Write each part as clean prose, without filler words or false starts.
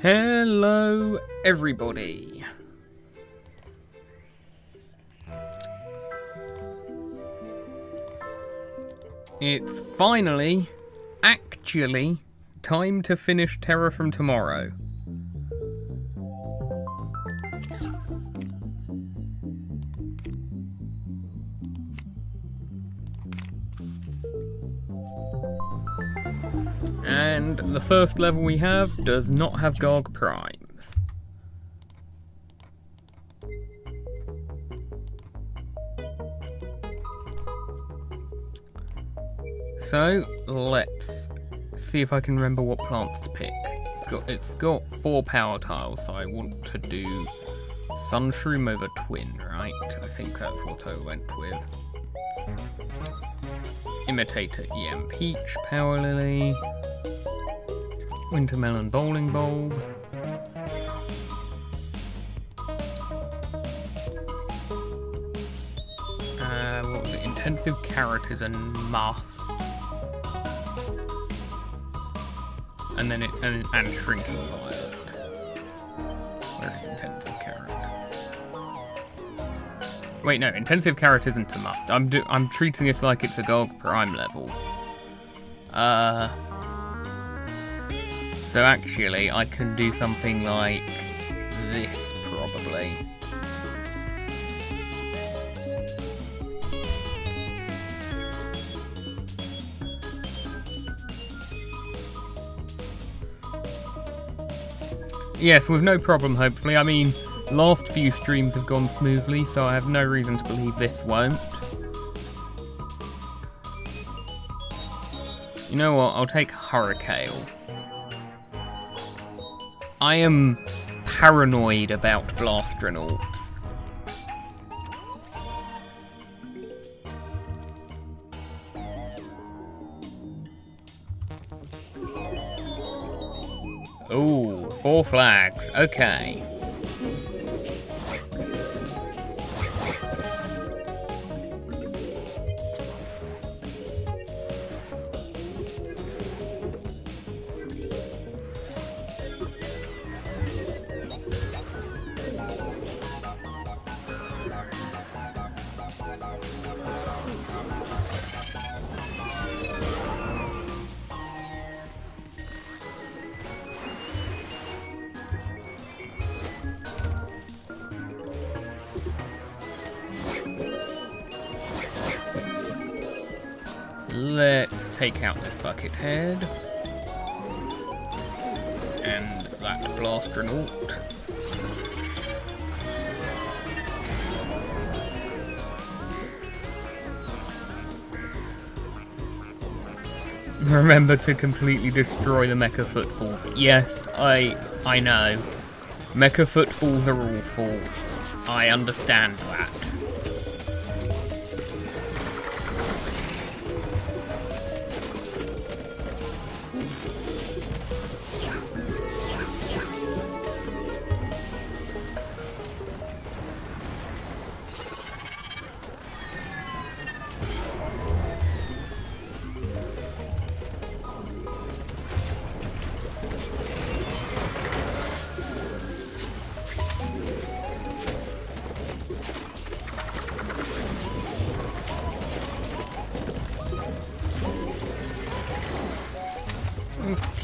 Hello, everybody. It's finally, actually, time to finish Terror from Tomorrow. And the first level we have does not have Garg Primes. So, let's see if I can remember what plants to pick. It's got 4 power tiles, so I want to do Sunshroom over Twin, right? I think that's what I went with. Imitator EM Peach, Power Lily, Wintermelon Bowling Bulb, what was it? Intensive Carrot is a must. And then and Shrinking Violet. Where is Intensive Carrot? Wait, no, Intensive Carrot isn't a must. I'm treating this like it's a Garg Prime level. So actually, I can do something like this, probably. Yes, with no problem, hopefully. I mean, last few streams have gone smoothly, so I have no reason to believe this won't. You know what? I'll take Hurricane. I am paranoid about Blastronauts. Ooh, 4 flags. Okay. Let's take out this bucket head and that Blastronauts. Remember to completely destroy the mecha footballs. Yes, I know. Mecha footballs are awful. I understand that.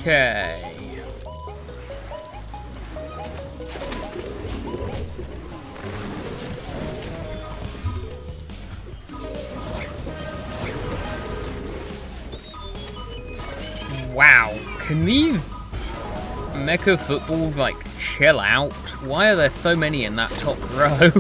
Okay. Wow, can these mecha footballs like chill out? Why are there so many in that top row?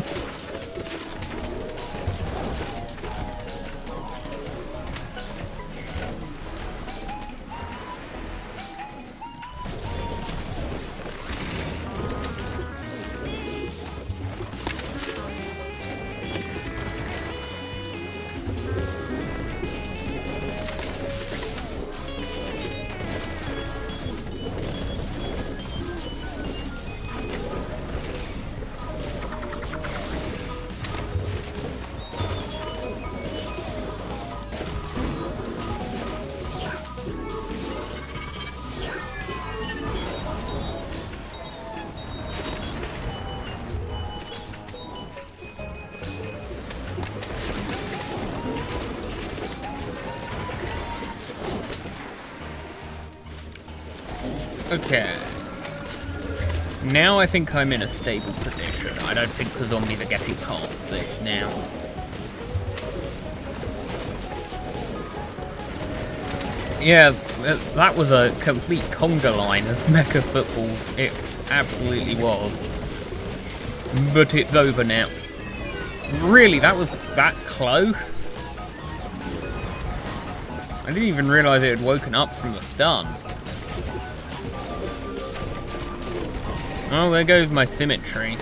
Okay. Now I think I'm in a stable position. I don't think the zombies are getting past this now. Yeah, that was a complete conga line of mecha footballs. It absolutely was. But it's over now. Really, that was that close? I didn't even realise it had woken up from the stun. Oh, there goes my symmetry.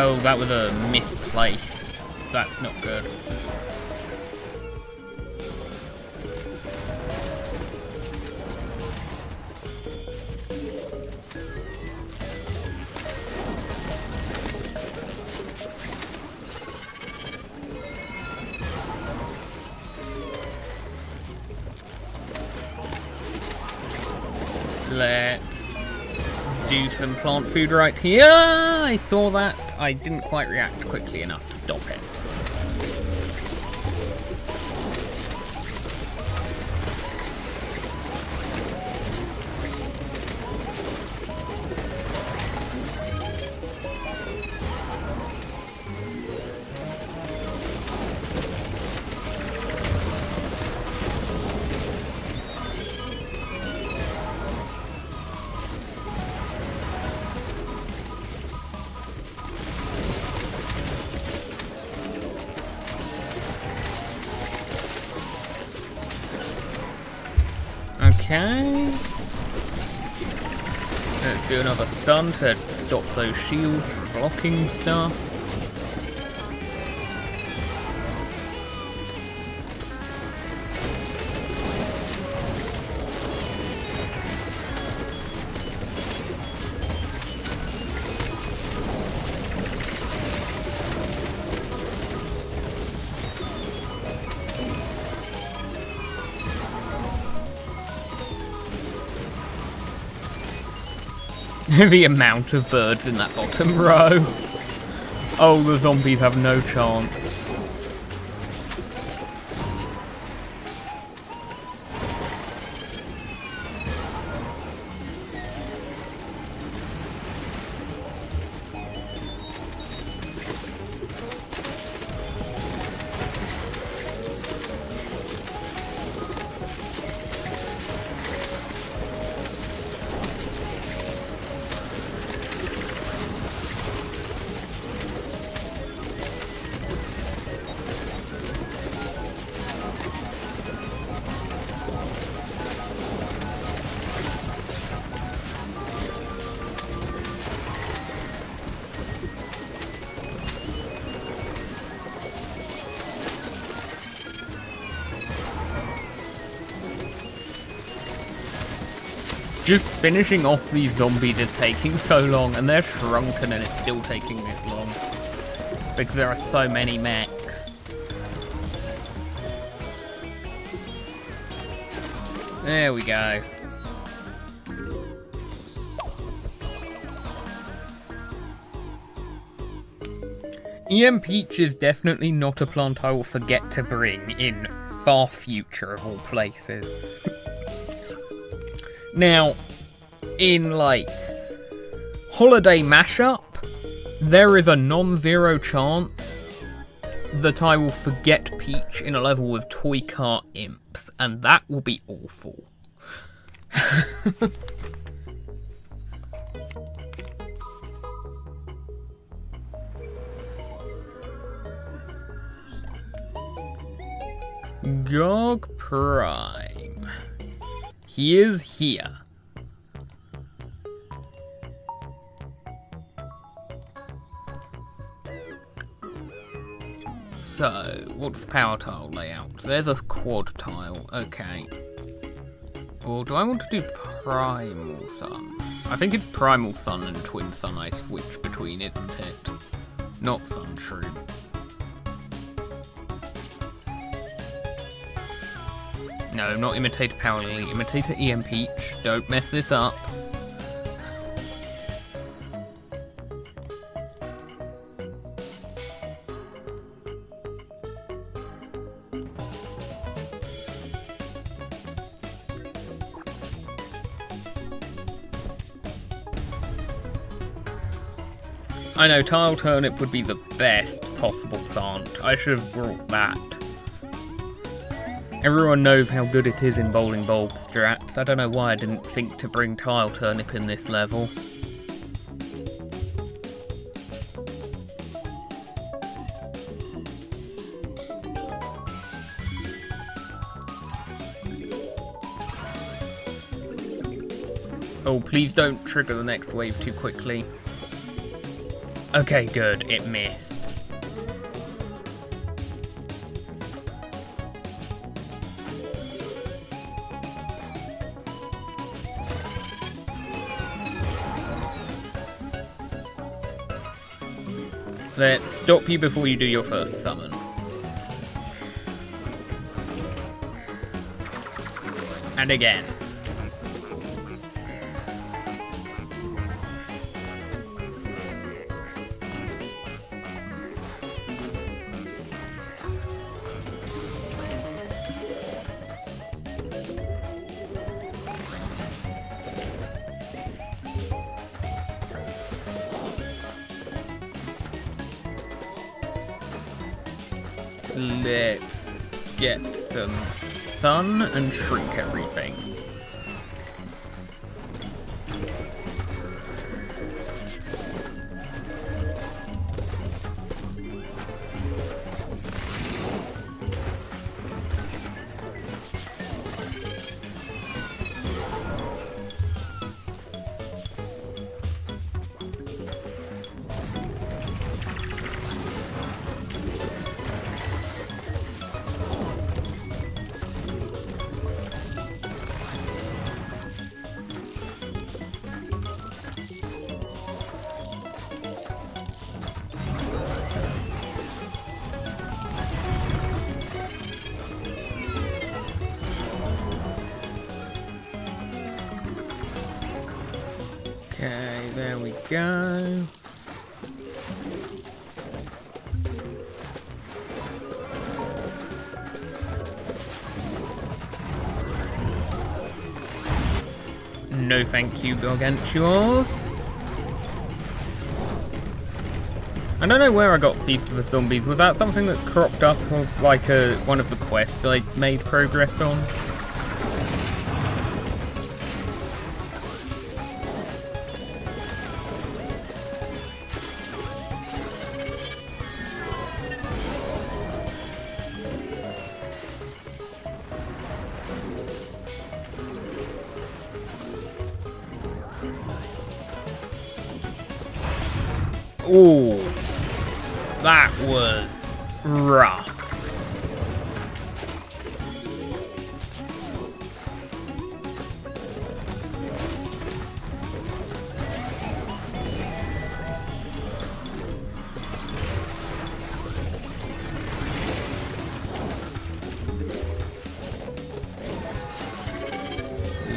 Oh, that was a misplaced. That's not good. Let's do some plant food right here. I saw that. I didn't quite react quickly enough to stop it. Okay. Let's do another stun to stop those shields from blocking stuff. The amount of birds in that bottom row. Oh, the zombies have no chance. Just finishing off these zombies is taking so long, and they're shrunken and it's still taking this long. Because there are so many mechs. There we go. Peach is definitely not a plant I will forget to bring in far future of all places. Now, in, like, Holiday Mashup, there is a non-zero chance that I will forget Peach in a level with Toy Car Imps, and that will be awful. Gog Prime. He is here. So, what's the power tile layout? There's a quad tile, okay. Or do I want to do Primal Sun? I think it's Primal Sun and Twin Sun I switch between, isn't it? Not Sunshroom. No, not Imitator Power Lily. Imitator EM Peach. Don't mess this up. I know, Tile Turnip would be the best possible plant. I should have brought that. Everyone knows how good it is in Bowling Bulb strats. I don't know why I didn't think to bring Tile Turnip in this level. Oh, please don't trigger the next wave too quickly. Okay, good. It missed. Let's stop you before you do your first summon. And again. Let's get some sun and shrink everything. Okay, there we go. No thank you, Gargantuars. I don't know where I got Feast of the Zombies. Was that something that cropped up as like one of the quests I made progress on? Ooh, that was rough.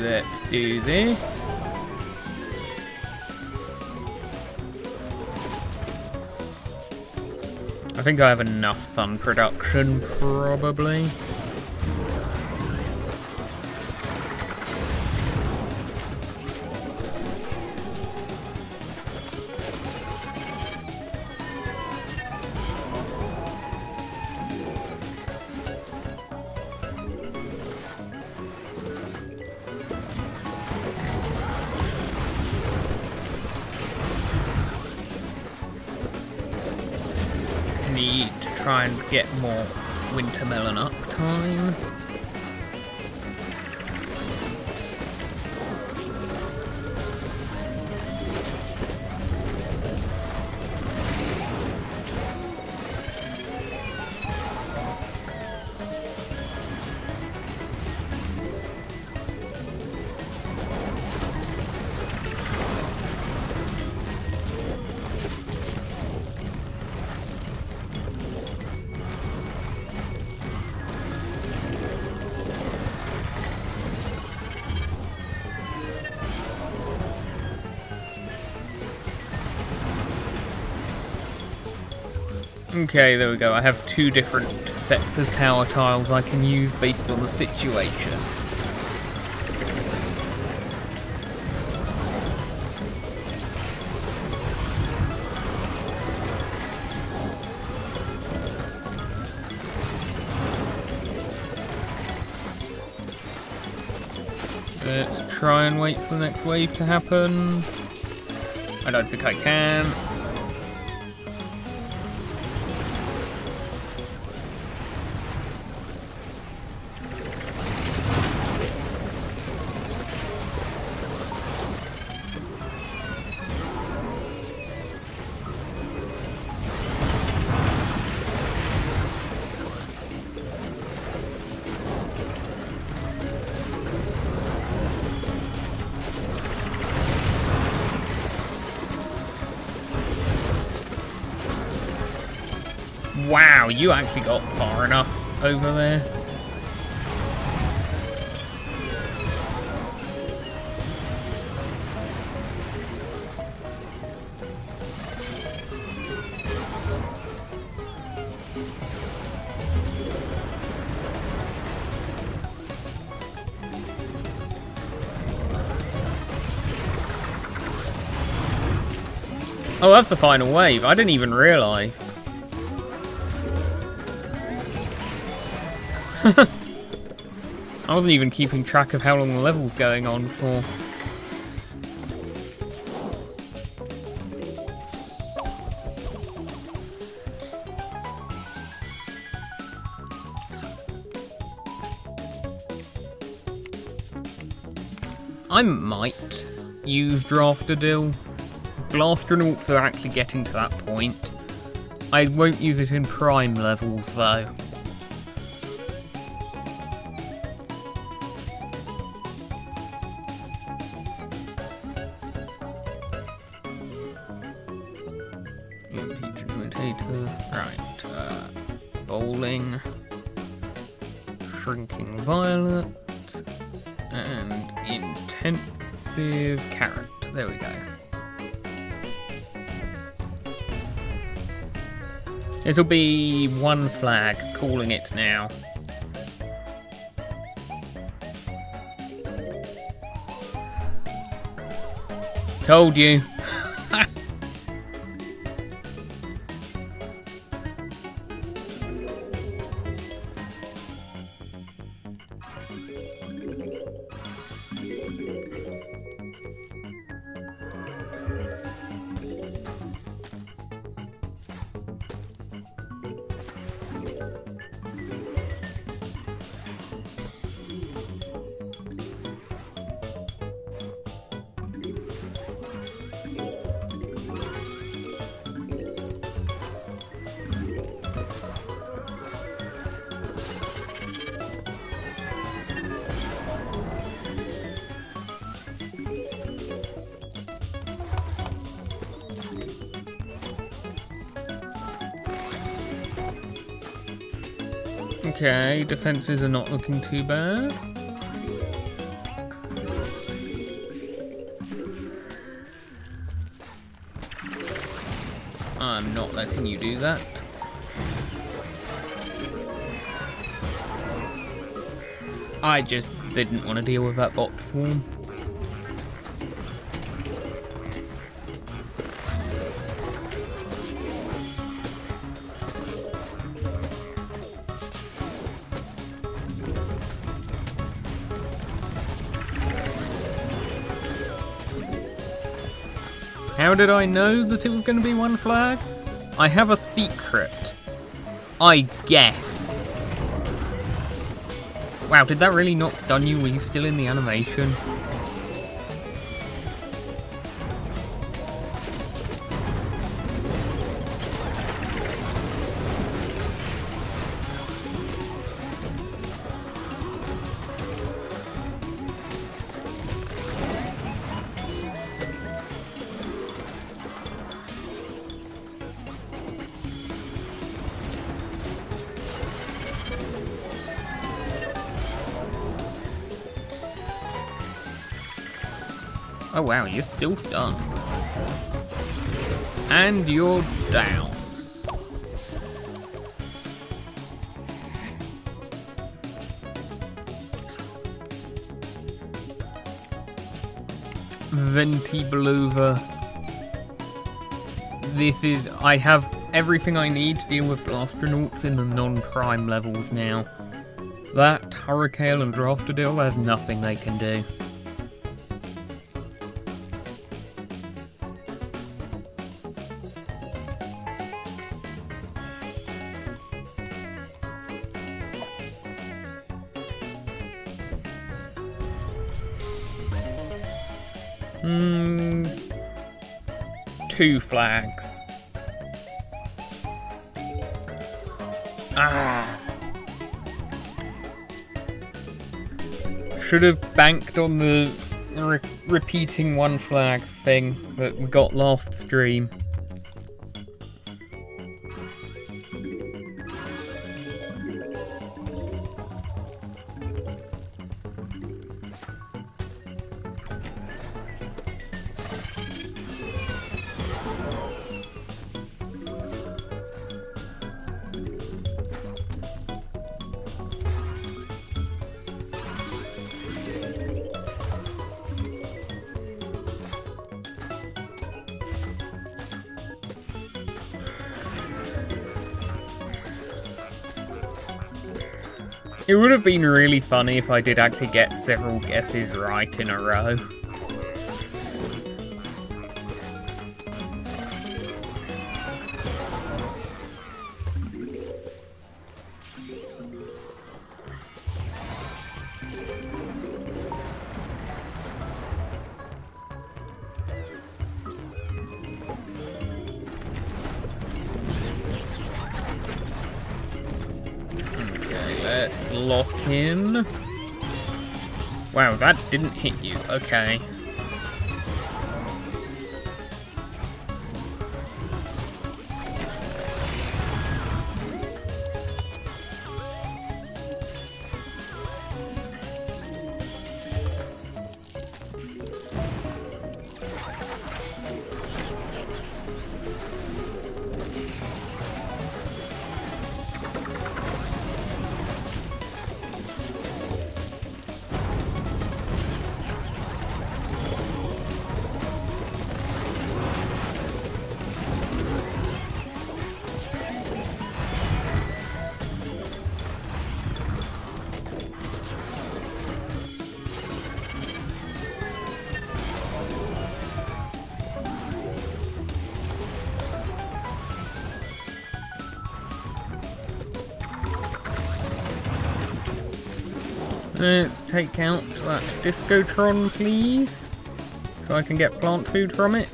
Let's do this. I think I have enough sun production, probably. Need to try and get more wintermelon uptime. Okay, there we go. I have two different sets of power tiles I can use based on the situation. Let's try and wait for the next wave to happen. I don't think I can. Wow, you actually got far enough over there. Oh, that's the final wave. I didn't even realise. I wasn't even keeping track of how long the level's going on for. I might use Draftadil. Blastronauts are actually getting to that point. I won't use it in prime levels though. Right, bowling, shrinking violet, and intensive carrot. There we go. This'll be one flag, calling it now. Told you. Okay, defences are not looking too bad. I'm not letting you do that. I just didn't want to deal with that bot swarm. How did I know that it was going to be one flag? I have a secret. I guess. Wow, did that really not stun you? Were you still in the animation? Oh wow, you're still stunned. And you're down. Venti Belova. I have everything I need to deal with Blastronauts in the non-prime levels now. That, Hurricane and Draftadil, there's nothing they can do. Two flags. Should have banked on the repeating one flag thing that we got last stream. It would have been really funny if I did actually get several guesses right in a row. Let's lock in. Wow, that didn't hit you. Okay. Let's take out that Discotron, please, so I can get plant food from it.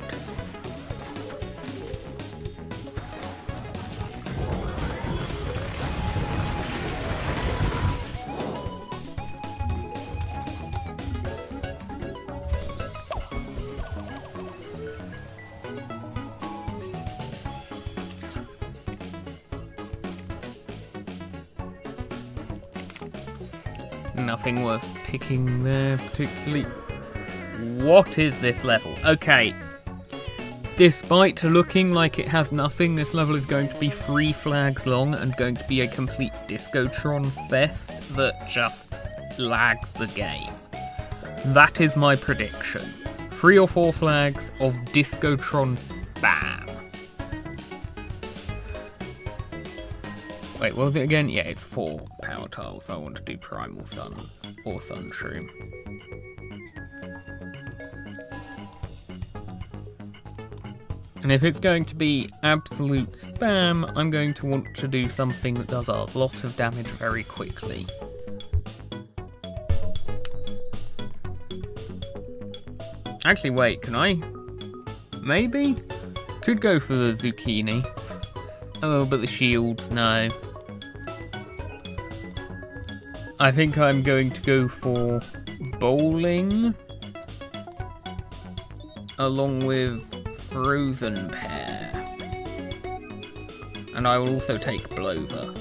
Nothing worth picking there particularly. What is this level? Okay. Despite looking like it has nothing, this level is going to be 3 flags long and going to be a complete Discotron fest that just lags the game. That is my prediction. 3 or 4 flags of Discotron spam. Wait, what was it again? Yeah, it's 4 power tiles, so I want to do Primal Sun or Sunshroom. And if it's going to be absolute spam, I'm going to want to do something that does a lot of damage very quickly. Actually, wait, can I? Maybe? Could go for the Zucchini. Oh, but the shields, no. I think I'm going to go for Bowling, along with Frozen Pear. And I will also take Blover.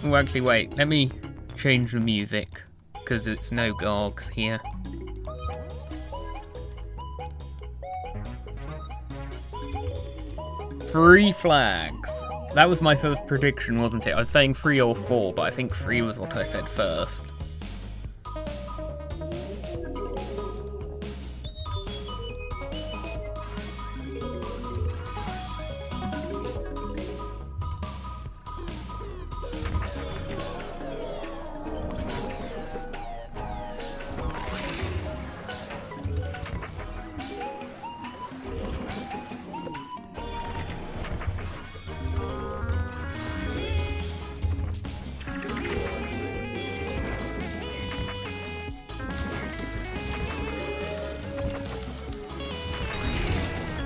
Oh, actually, wait, let me change the music, because it's no Gargs here. Three flags. That was my first prediction, wasn't it? I was saying 3 or 4, but I think 3 was what I said first.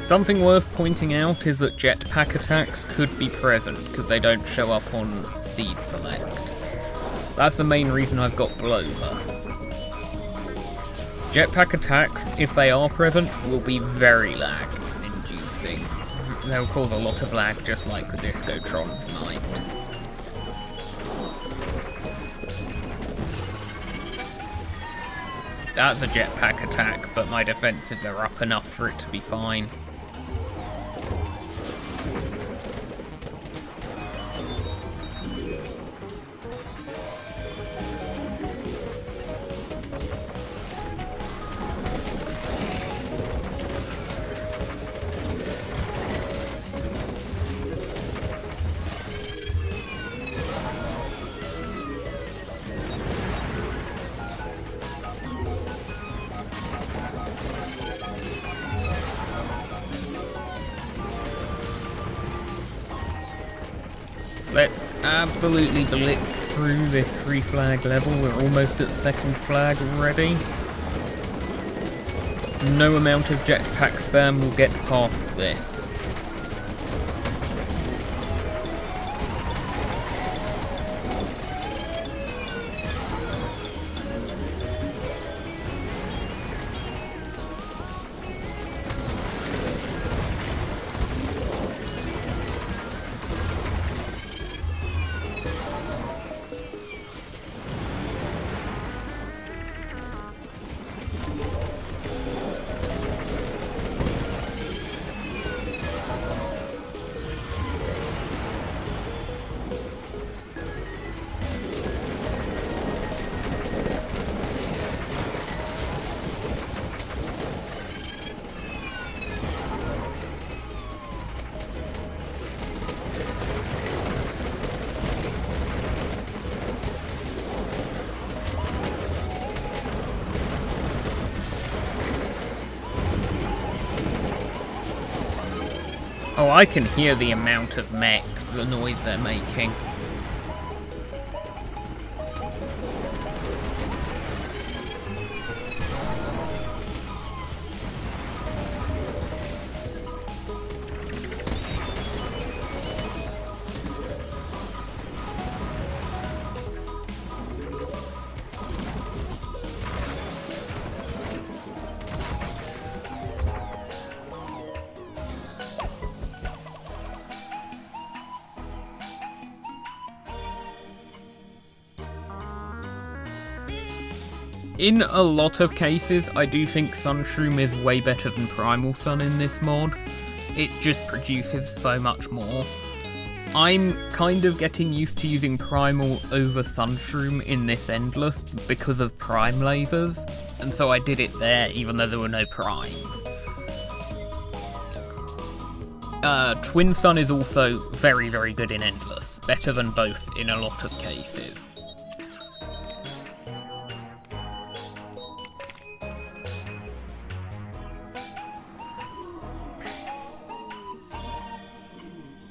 Something worth pointing out is that jetpack attacks could be present because they don't show up on seed select. That's the main reason I've got Blover. Jetpack attacks, if they are present, will be very lag inducing. They'll cause a lot of lag just like the Discotrons might. That's a jetpack attack, but my defenses are up enough for it to be fine. Let's absolutely blitz through this 3 flag level. We're almost at 2nd flag already. No amount of jetpack spam will get past this. Oh, I can hear the amount of mechs, the noise they're making. In a lot of cases, I do think Sunshroom is way better than Primal Sun in this mod. It just produces so much more. I'm kind of getting used to using Primal over Sunshroom in this Endless because of Prime lasers, and so I did it there even though there were no Primes. Twin Sun is also very, very good in Endless, better than both in a lot of cases.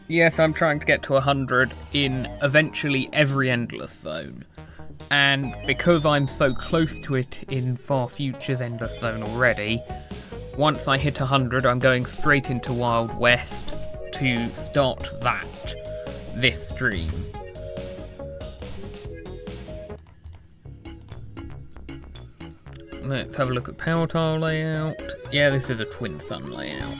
Yes, I'm trying to get to 100 in eventually every Endless Zone. And because I'm so close to it in Far Future's Endless Zone already, once I hit 100 I'm going straight into Wild West to start this stream. Let's have a look at Power Tile layout. Yeah, this is a Twin Sun layout.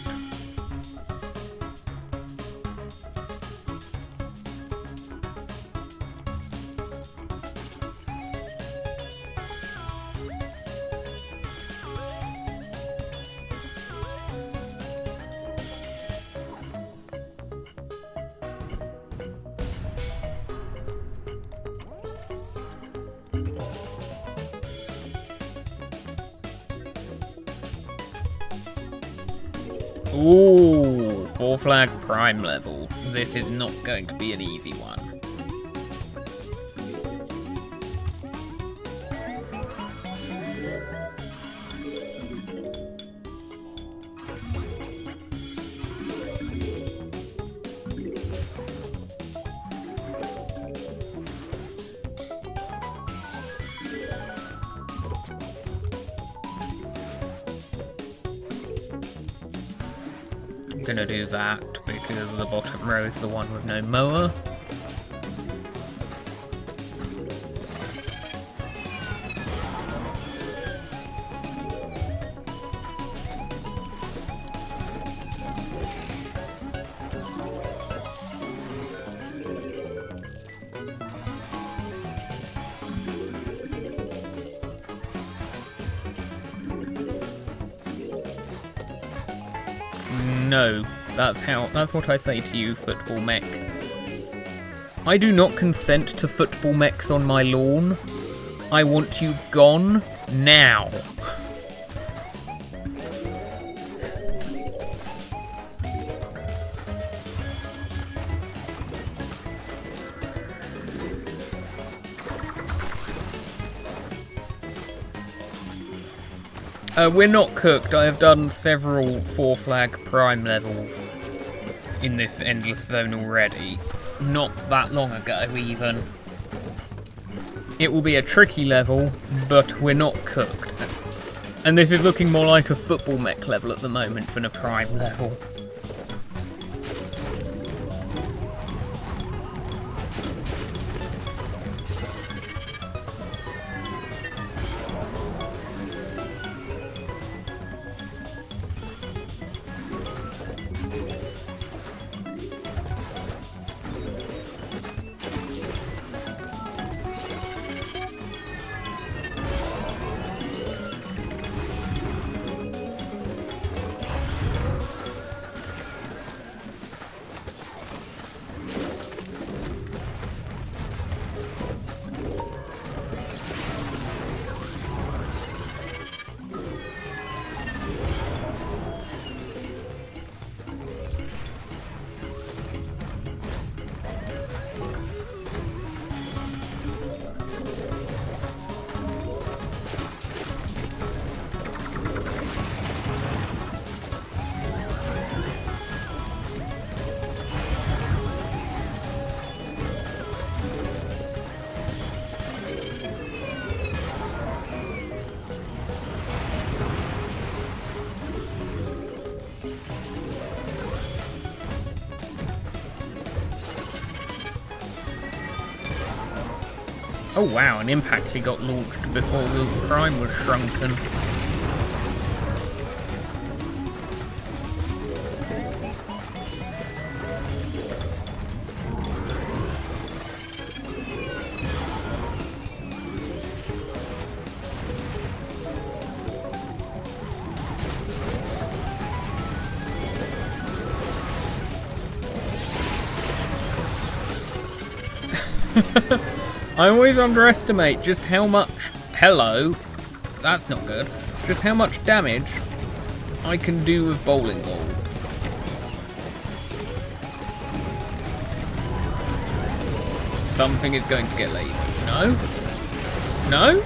Ooh, 4 flag prime level. This is not going to be an easy one. I'm gonna do that because the bottom row is the one with no mower. No, that's what I say to you, football mech. I do not consent to football mechs on my lawn. I want you gone now. We're not cooked. I have done several 4 flag prime levels in this endless zone already. Not that long ago, even. It will be a tricky level, but we're not cooked. And this is looking more like a football mech level at the moment than a prime level. Oh wow, an impact he got launched before the prime was shrunken. I always underestimate just how much... Hello. That's not good. Just how much damage I can do with bowling balls. Something is going to get lazy. No? No?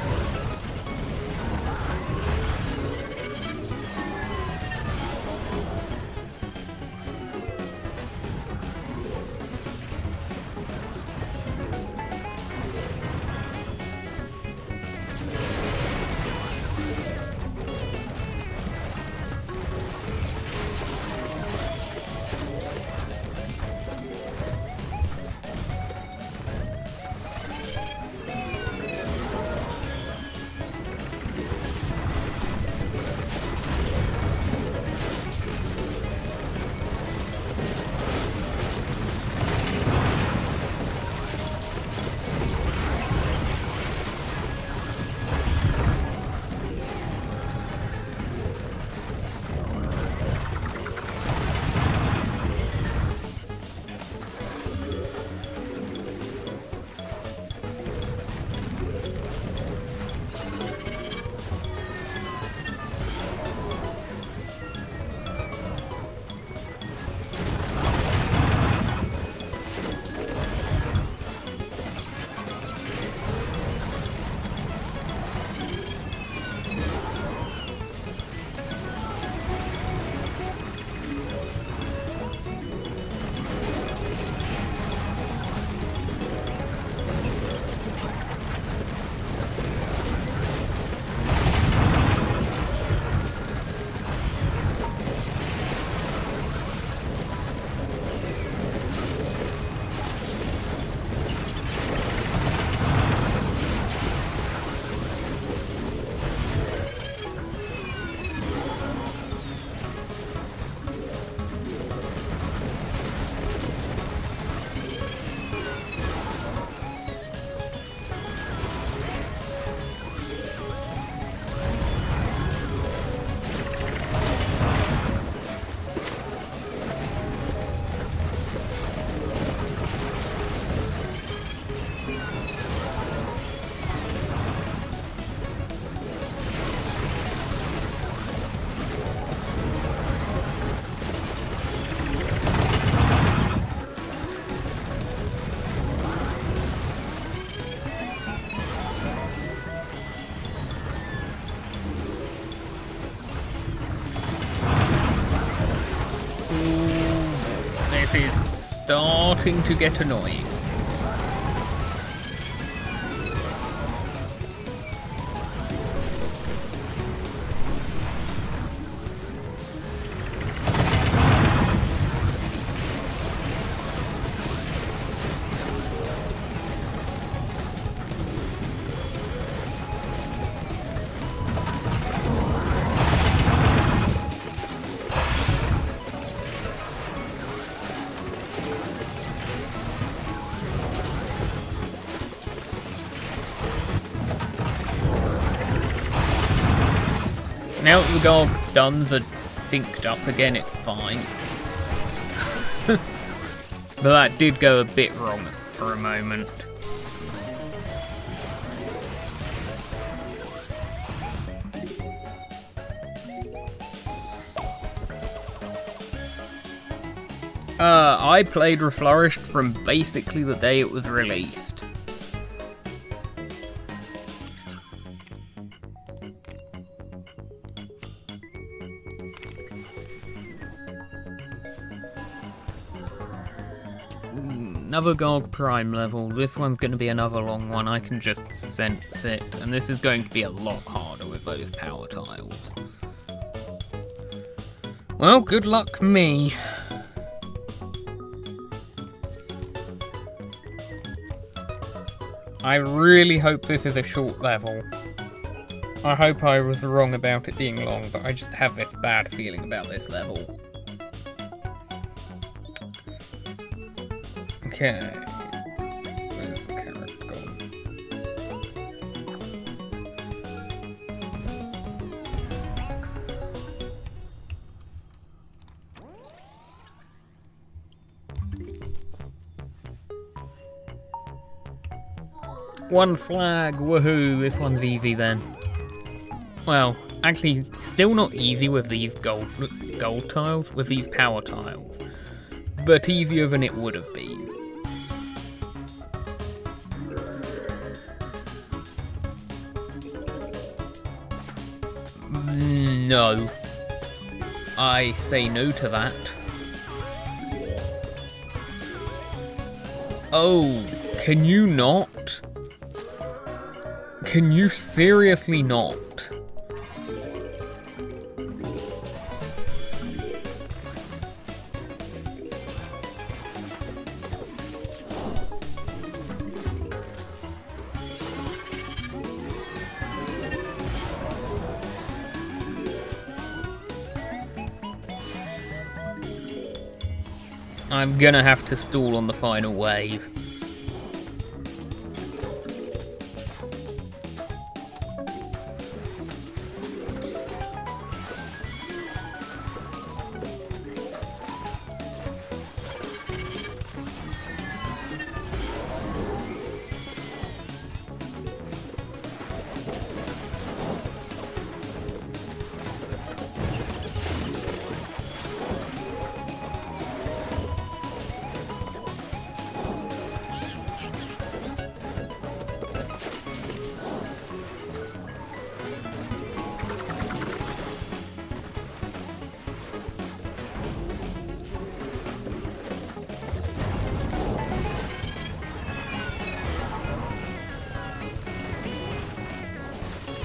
This is starting to get annoying. Now that the Gorg's stuns are synced up again, it's fine. But that did go a bit wrong for a moment. I played Reflourished from basically the day it was released. Another Gorg Prime level. This one's going to be another long one. I can just sense it. And this is going to be a lot harder with those power tiles. Well, good luck me. I really hope this is a short level. I hope I was wrong about it being long, but I just have this bad feeling about this level. Okay. Where's the carrot gone? One flag, woohoo! This one's easy then. Well, actually, still not easy with these gold tiles, with these power tiles, but easier than it would have been. No. I say no to that. Oh, can you not? Can you seriously not? I'm gonna have to stall on the final wave.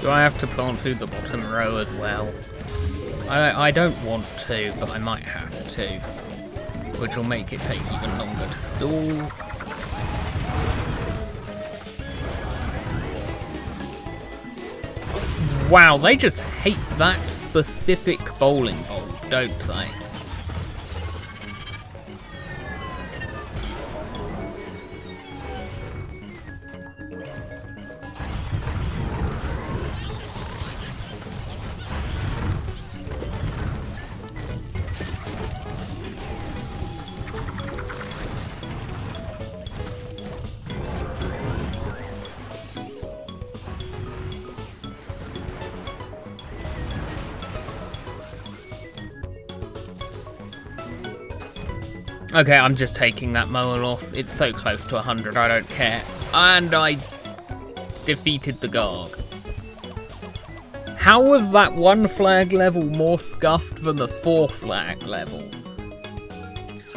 Do I have to plant through the bottom row as well? I don't want to, but I might have to. Which will make it take even longer to stall. Wow, they just hate that specific bowling ball, don't they? Okay, I'm just taking that mower off. It's so close to 100, I don't care. And I defeated the Gorg. How was that 1 flag level more scuffed than the 4 flag level?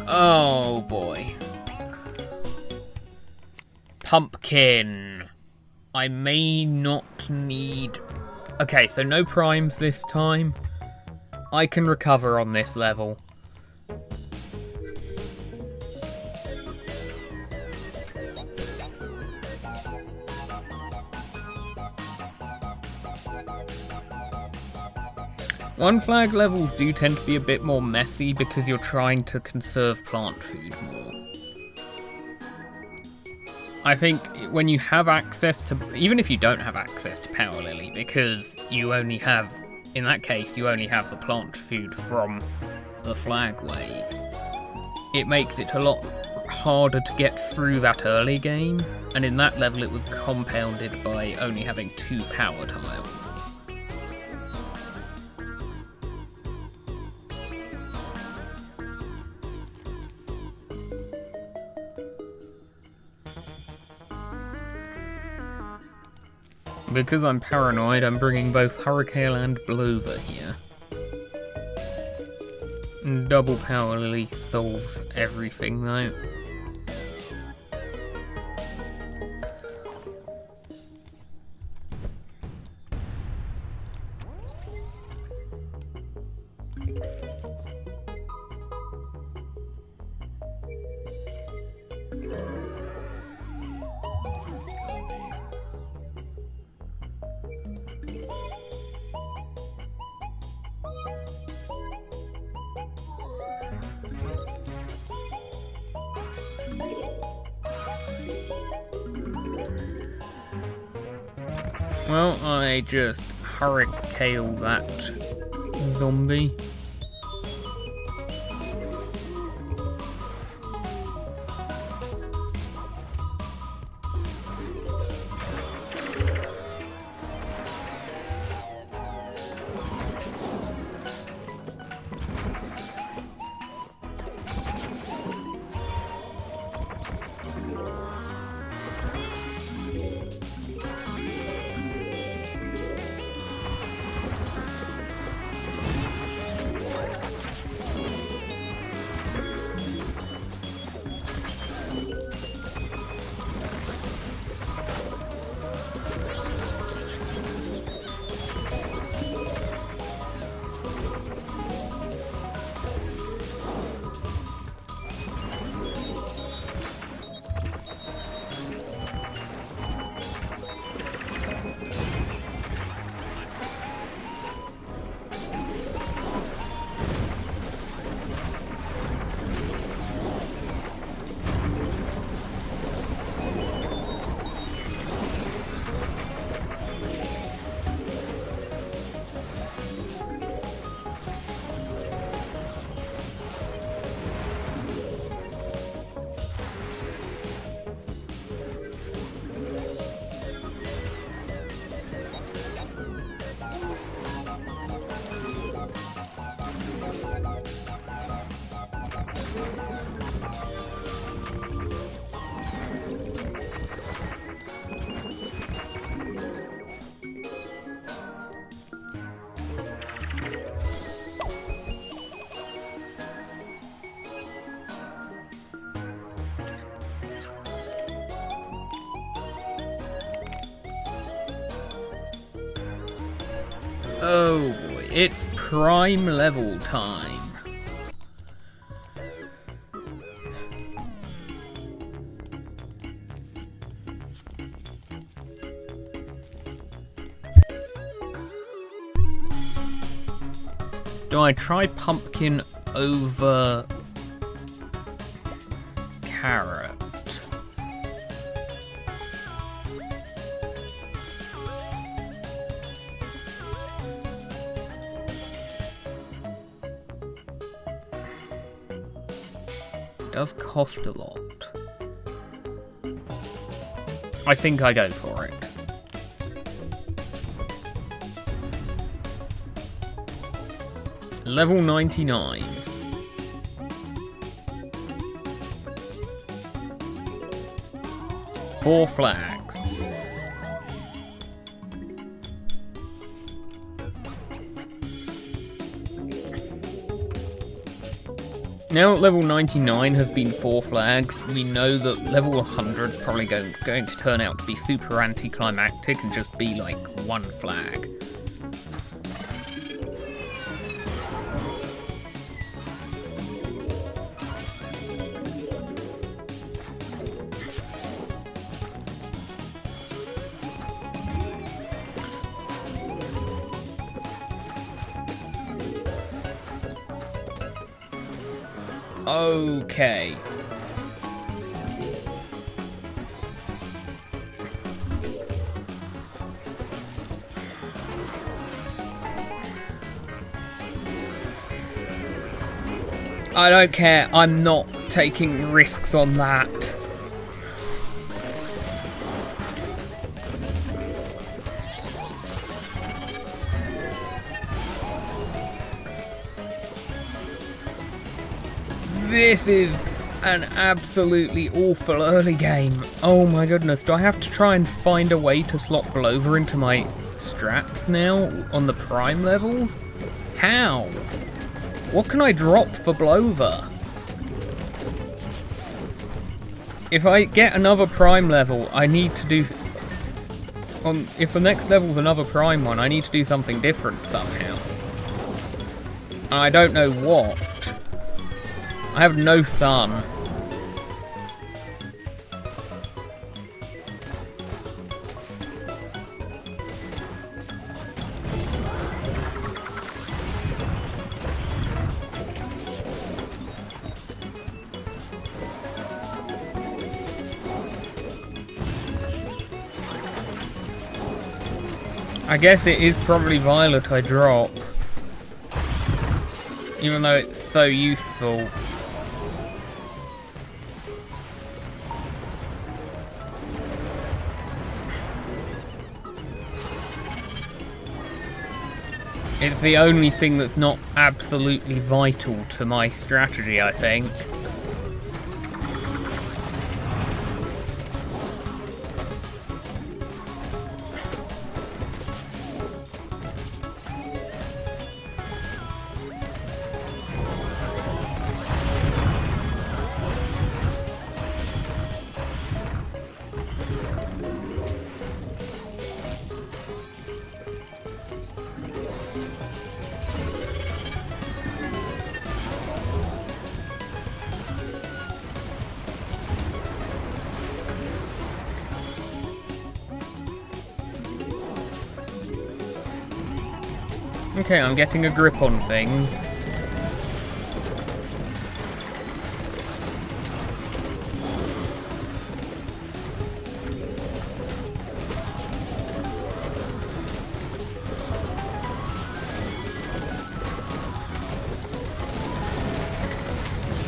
Oh boy. Pumpkin. I may not need... Okay, so no primes this time. I can recover on this level. One flag levels do tend to be a bit more messy because you're trying to conserve plant food more. I think when you have access to, even if you don't have access to Power Lily, because you only have, in that case, you only have the plant food from the flag waves, it makes it a lot harder to get through that early game, and in that level it was compounded by only having 2 power tiles. Because I'm paranoid, I'm bringing both Hurricane and Blover here. Double Power Lily solves everything though. Well, I just hurricane that zombie. Oh boy, it's prime level time. Do I try pumpkin over carrot? Does cost a lot. I think I go for it. Level 99. Four flags. Now level 99 has been 4 flags, we know that level 100 is probably going to turn out to be super anticlimactic and just be like 1 flag. Okay. I don't care, I'm not taking risks on that. This is an absolutely awful early game. Oh my goodness, do I have to try and find a way to slot Blover into my strats now on the prime levels? How? What can I drop for Blover? If I get another prime level, I need to do... if the next level's another prime one, I need to do something different somehow. And I don't know what. I have no sun. I guess it is probably Violet I drop. Even though it's so useful. It's the only thing that's not absolutely vital to my strategy, I think. Okay, I'm getting a grip on things.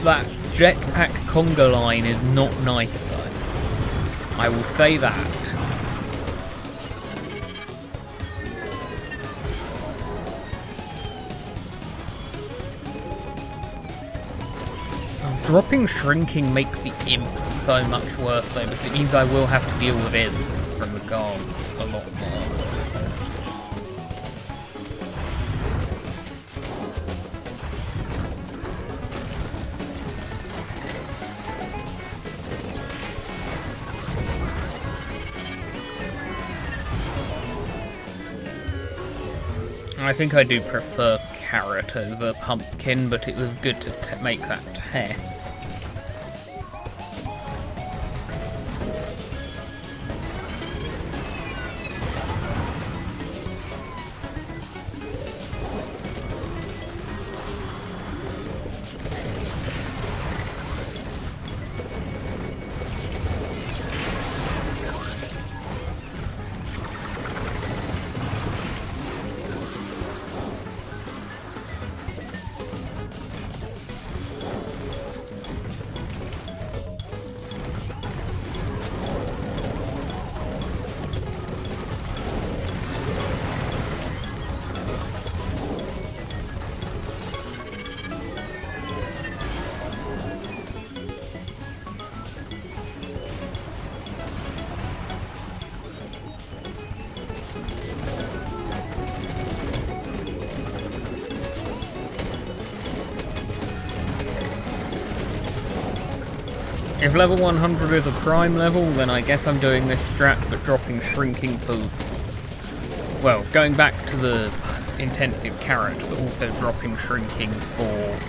That jetpack conga line is not nice though. I will say that. Dropping Shrinking makes the imps so much worse though, because it means I will have to deal with imps from the guards a lot more. I think I do prefer Carrot over Pumpkin, but it was good to make that test. If level 100 is a prime level, then I guess I'm doing this strat but dropping shrinking for... Well, going back to the intensive carrot, but also dropping shrinking for...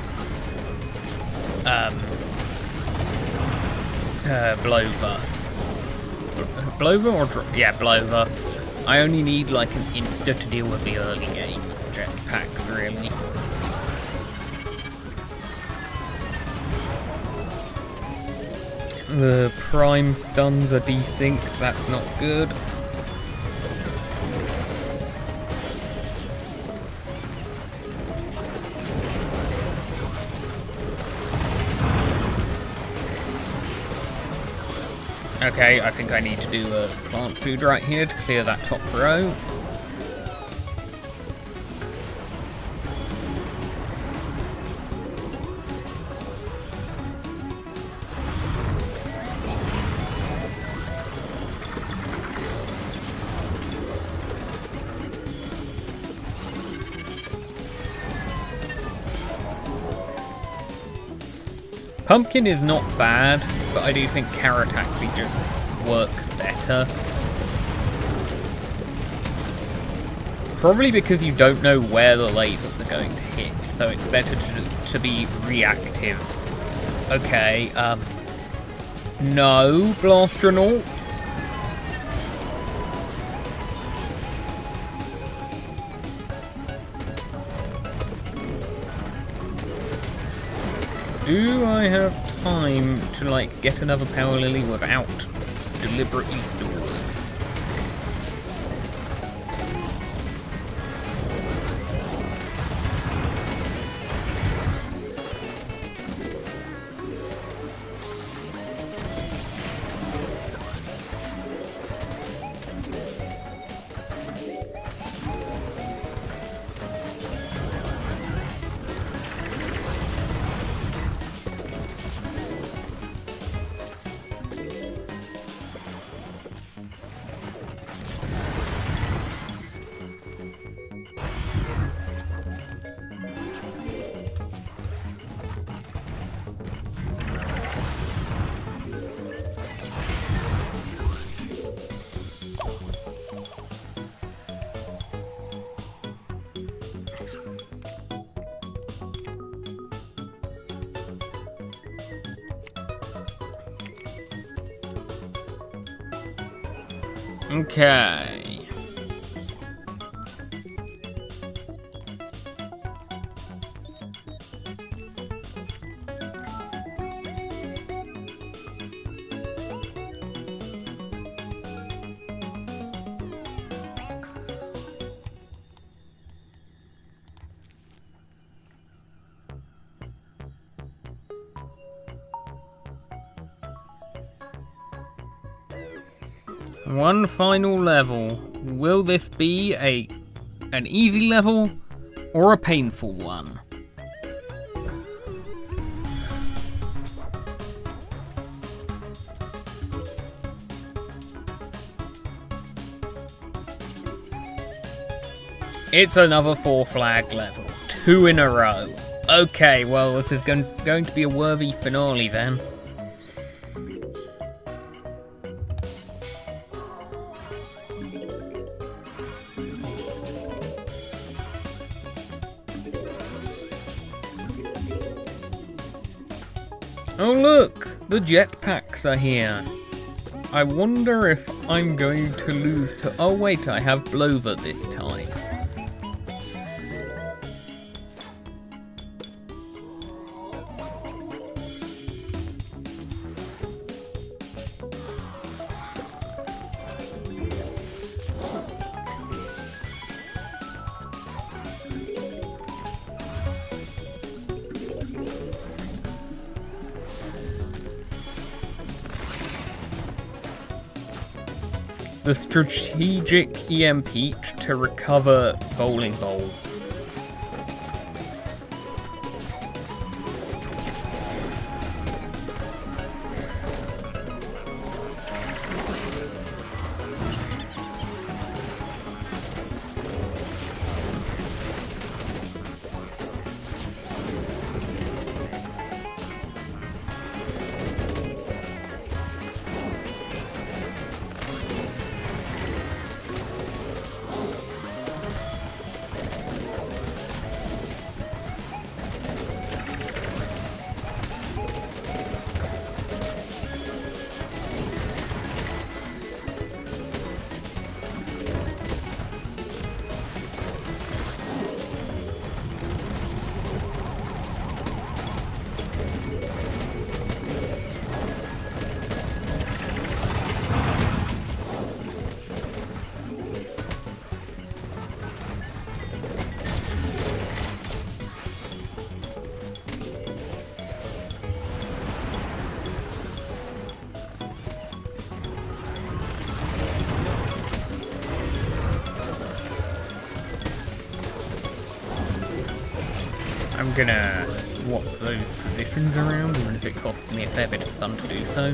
Blover. Blover or... Yeah, Blover. I only need like an insta to deal with the early game jetpacks, really. The prime stuns are desynced, that's not good. Okay, I think I need to do a plant food right here to clear that top row. Pumpkin is not bad, but I do think carrot actually just works better. Probably because you don't know where the lasers are going to hit, so it's better to be reactive. Okay, no, Blastronauts. Do I have time to, like, get another Power Lily without deliberately stalling? Okay. One final level. Will this be an easy level or a painful one? It's another 4 flag level. 2 in a row. Okay, well, this is going to be a worthy finale then. Oh look! The jetpacks are here. I wonder if I'm going to lose to... Oh wait, I have Blover this time. The strategic EMP to recover bowling balls. I'm gonna swap those positions around, even if it costs me a fair bit of sun to do so.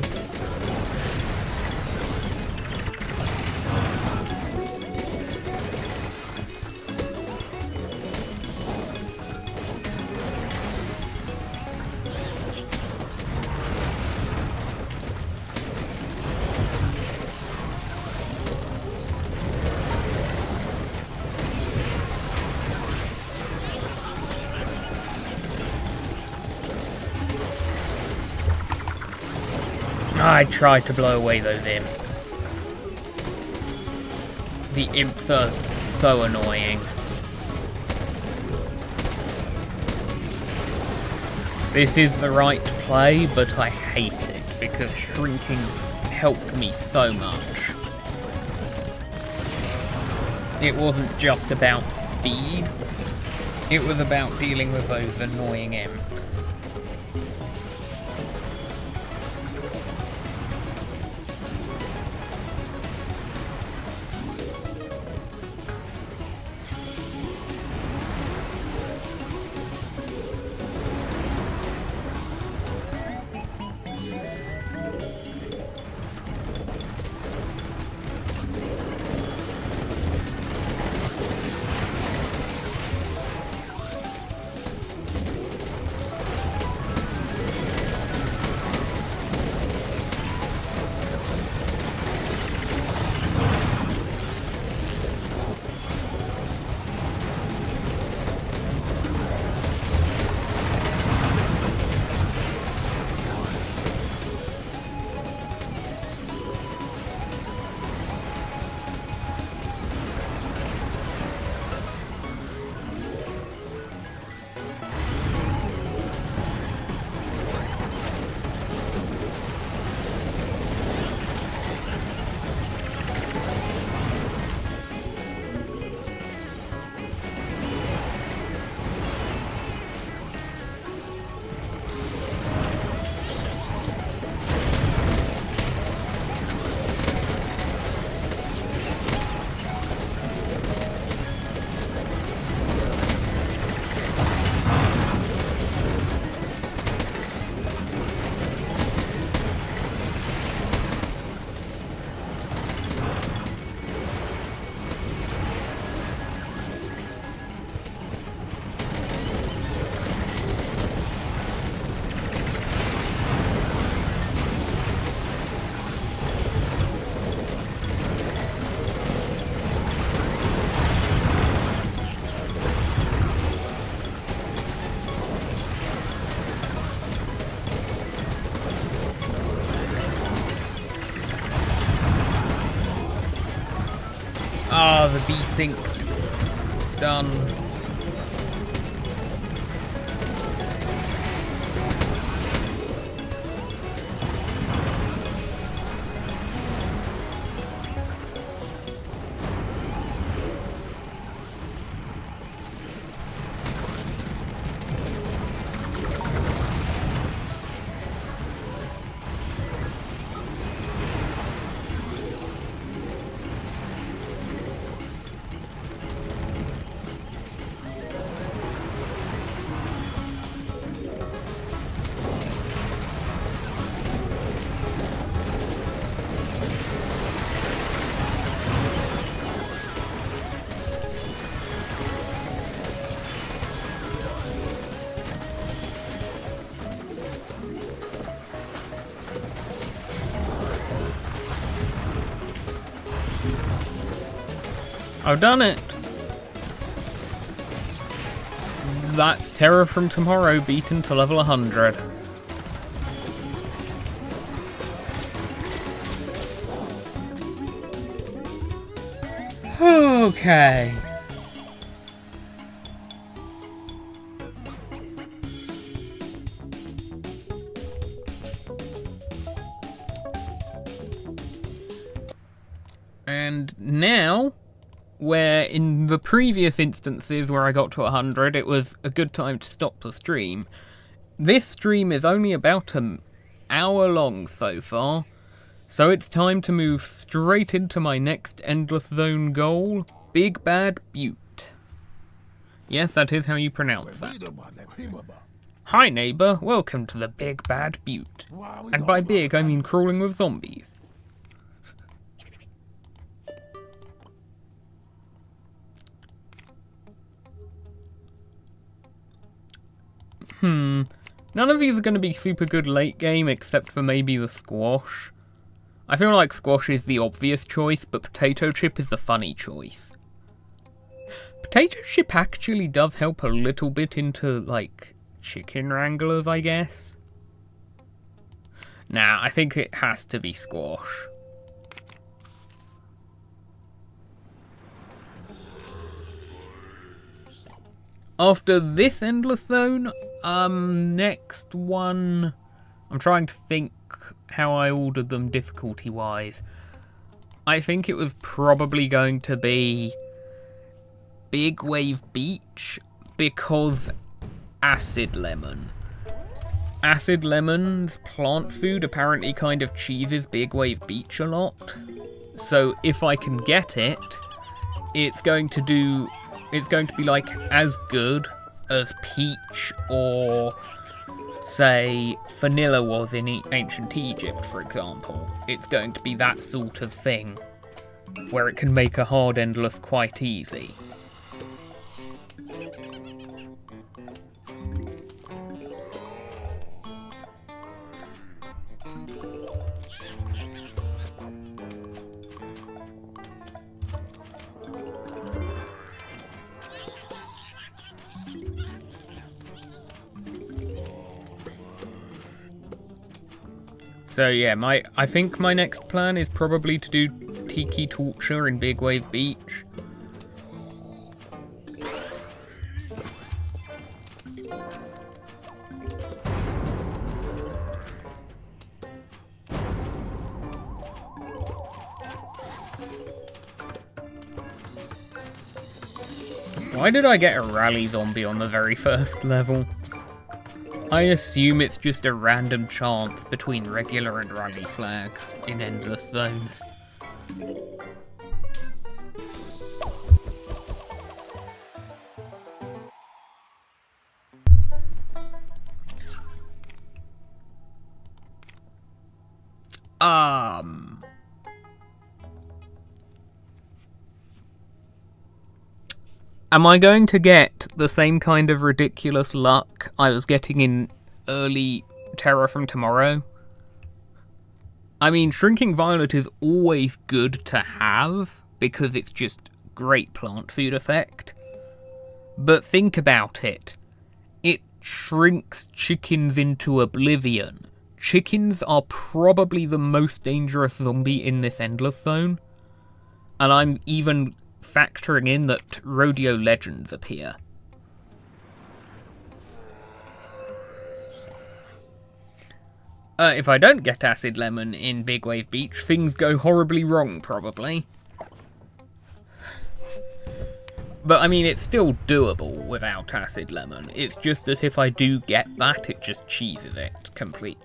I tried to blow away those imps. The imps are so annoying. This is the right play, but I hate it because shrinking helped me so much. It wasn't just about speed, it was about dealing with those annoying imps. Ah, the desynced stuns. I've done it! That's Terror from Tomorrow beaten to level 100. Okay. And now, where in the previous instances where I got to 100, it was a good time to stop the stream. This stream is only about an hour long so far, so it's time to move straight into my next Endless Zone goal, Big Bad Butte. Yes, that is how you pronounce that. Hi neighbour, welcome to the Big Bad Butte. And by big, I mean crawling with zombies. None of these are going to be super good late game, except for maybe the squash. I feel like squash is the obvious choice, but potato chip is the funny choice. Potato chip actually does help a little bit into, like, chicken wranglers, I guess. Nah, I think it has to be squash. After this endless zone, next one, I'm trying to think how I ordered them difficulty-wise. I think it was probably going to be Big Wave Beach, because Acid Lemon. Acid Lemon's plant food apparently kind of cheeses Big Wave Beach a lot. So if I can get it, it's going to be like as good as Peach or, say, Vanilla was in ancient Egypt, for example. It's going to be that sort of thing, where it can make a hard endless quite easy. So yeah, I think my next plan is probably to do Tiki Torture in Big Wave Beach. Why did I get a rally zombie on the very first level? I assume it's just a random chance between regular and rally flags in endless zones. Am I going to get the same kind of ridiculous luck I was getting in early Terror from Tomorrow? I mean, Shrinking Violet is always good to have, because it's just great plant food effect. But think about it. It shrinks chickens into oblivion. Chickens are probably the most dangerous zombie in this endless zone. And I'm even factoring in that rodeo legends appear. If I don't get Acid Lemon in Big Wave Beach, things go horribly wrong, probably. But, I mean, it's still doable without Acid Lemon. It's just that if I do get that, it just cheeses it completely.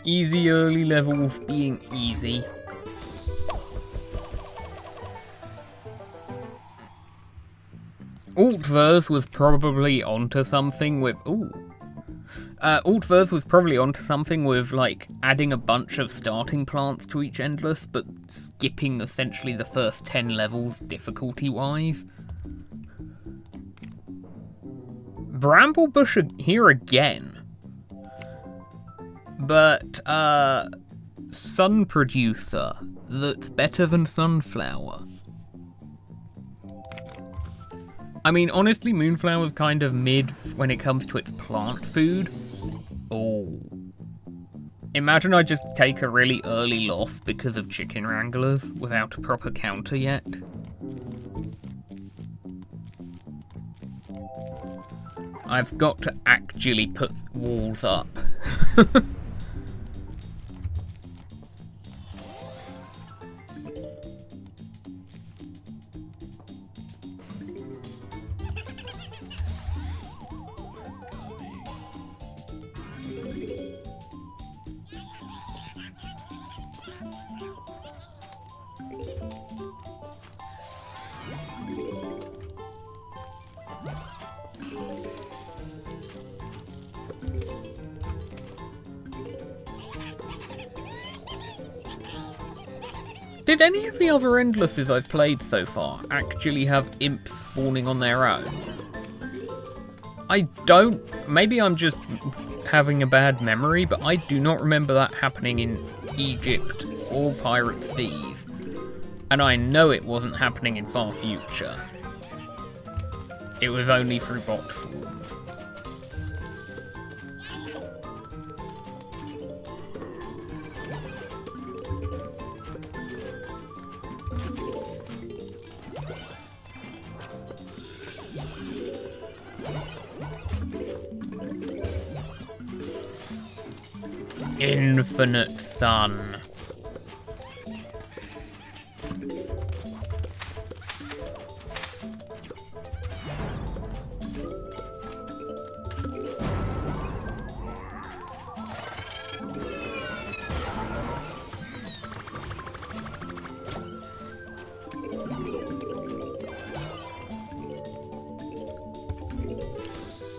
Easy early levels being easy. Altverse was probably onto something with... Altverse was probably onto something with, like, adding a bunch of starting plants to each Endless, but skipping essentially the first 10 levels difficulty-wise. Bramblebush here again. But, Sun Producer, that's better than Sunflower. I mean, honestly, Moonflower's kind of mid when it comes to its plant food. Oh. Imagine I just take a really early loss because of Chicken Wranglers without a proper counter yet. I've got to actually put walls up. Did any of the other Endlesses I've played so far actually have imps spawning on their own? I don't... Maybe I'm just having a bad memory, but I do not remember that happening in Egypt or Pirate Seas. And I know it wasn't happening in Far Future. It was only through bot swarms. Infinite Sun.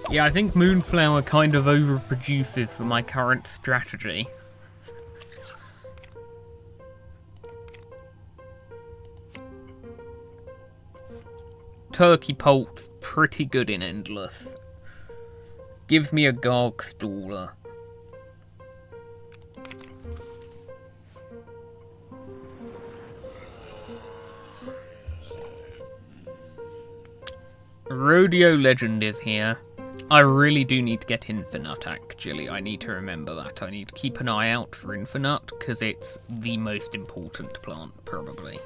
Yeah, I think Moonflower kind of overproduces for my current strategy. Turkey Polt's pretty good in Endless. Gives me a Garg Staller. Rodeo Legend is here. I really do need to get Infinite, actually. I need to remember that. I need to keep an eye out for Infinite, because it's the most important plant, probably.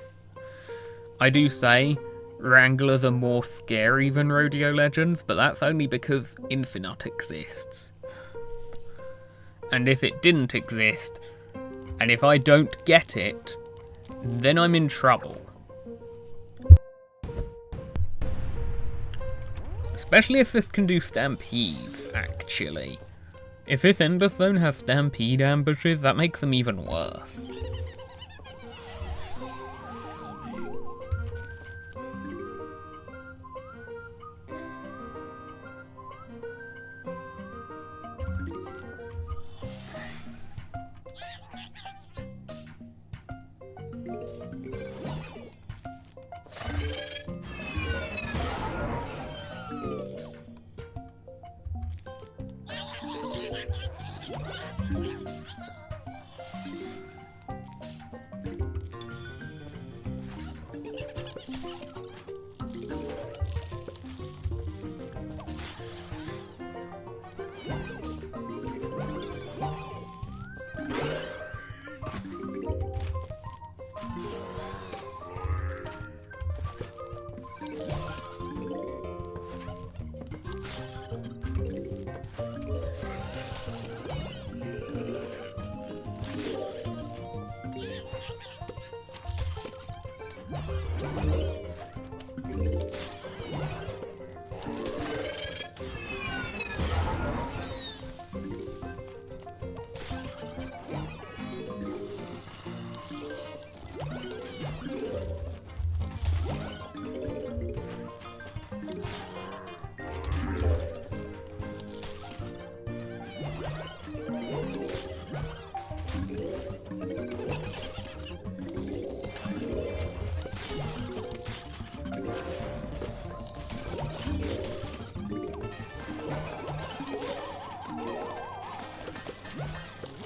I do say, Wranglers are more scary than Rodeo Legends, but that's only because Infinite exists. And if it didn't exist, and if I don't get it, then I'm in trouble. Especially if this can do stampedes, actually. If this Endless Zone has stampede ambushes, that makes them even worse.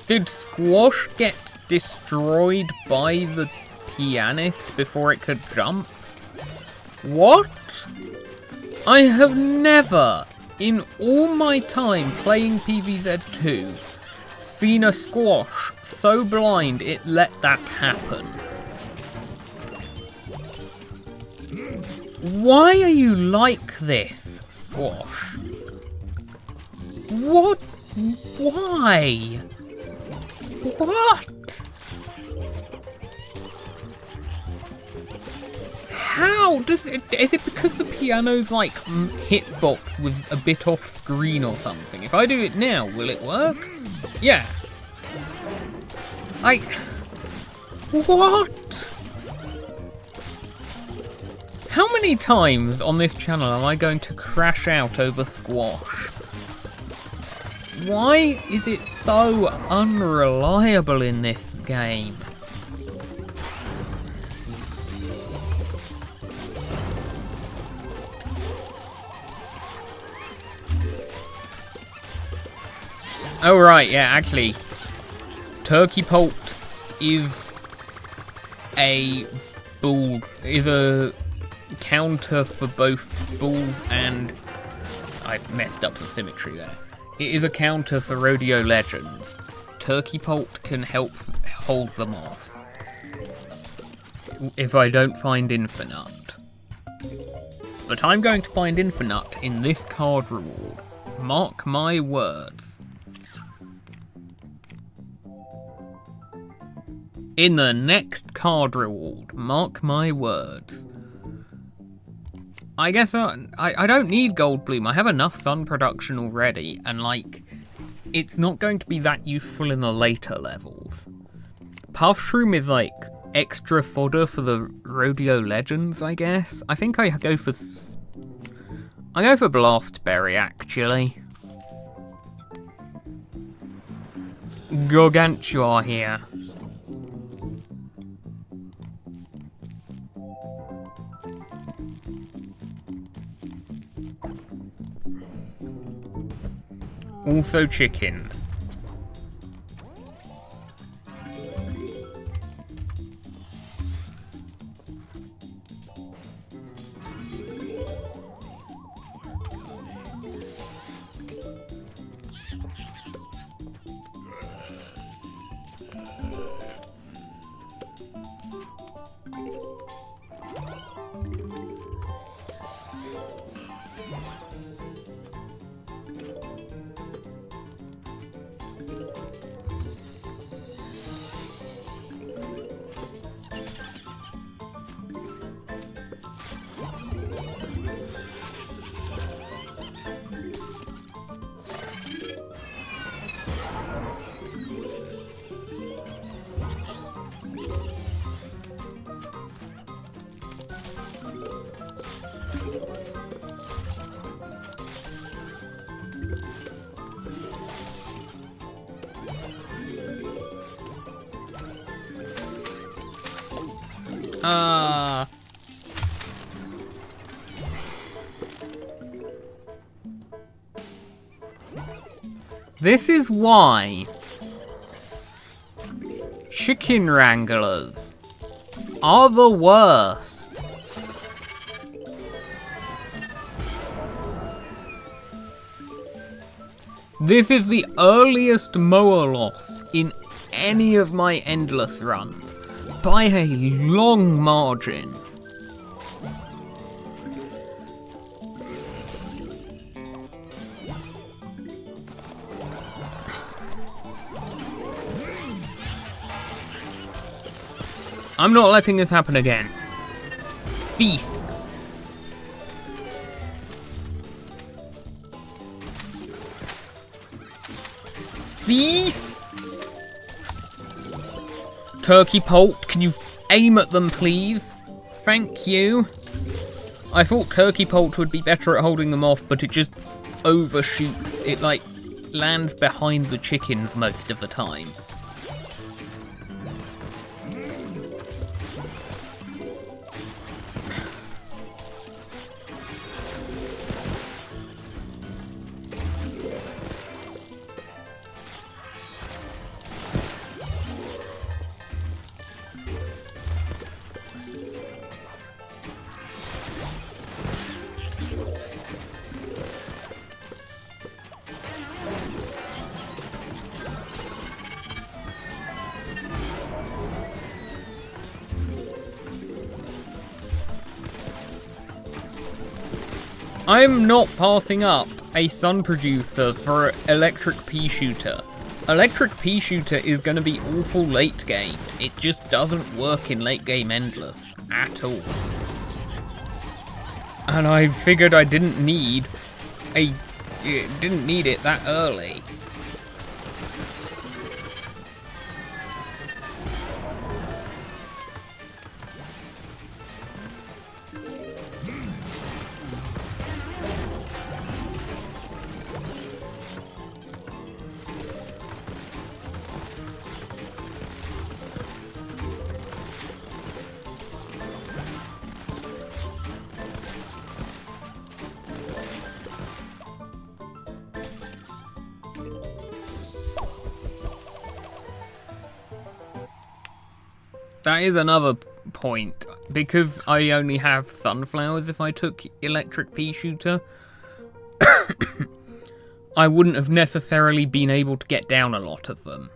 Did squash get destroyed by the pianist before it could jump? What? I have never, in all my time playing PvZ2, seen a squash so blind it let that happen. Why are you like this, squash? What? Why? What? How does it... Is it because the piano's like hitbox was a bit off screen or something? If I do it now, will it work? Yeah. What? How many times on this channel am I going to crash out over squash? Why is it so unreliable in this game? Oh right, yeah, actually, Turkey Poult is a counter for both bulls and... I've messed up the symmetry there. It is a counter for Rodeo Legends. Turkey Poult can help hold them off. If I don't find Infinite. But I'm going to find Infinite in this card reward. Mark my words. In the next card reward, mark my words. I guess I don't need Gold Bloom. I have enough Sun production already, and like, it's not going to be that useful in the later levels. Puff Shroom is like extra fodder for the Rodeo Legends, I guess. I think I go for Blastberry actually. Gargantua here. Also chickens. This is why chicken wranglers are the worst. This is the earliest mower loss in any of my endless runs, by a long margin. I'm not letting this happen again. Thief. Cease! Turkey Poult, can you aim at them, please? Thank you. I thought Turkey Poult would be better at holding them off, but it just overshoots. It, like, lands behind the chickens most of the time. I'm not passing up a sun producer for electric pea shooter. Electric pea shooter is going to be awful late game. It just doesn't work in late game endless at all. And I figured I didn't need it that early. That is another point, because I only have sunflowers if I took electric pea shooter. I wouldn't have necessarily been able to get down a lot of them.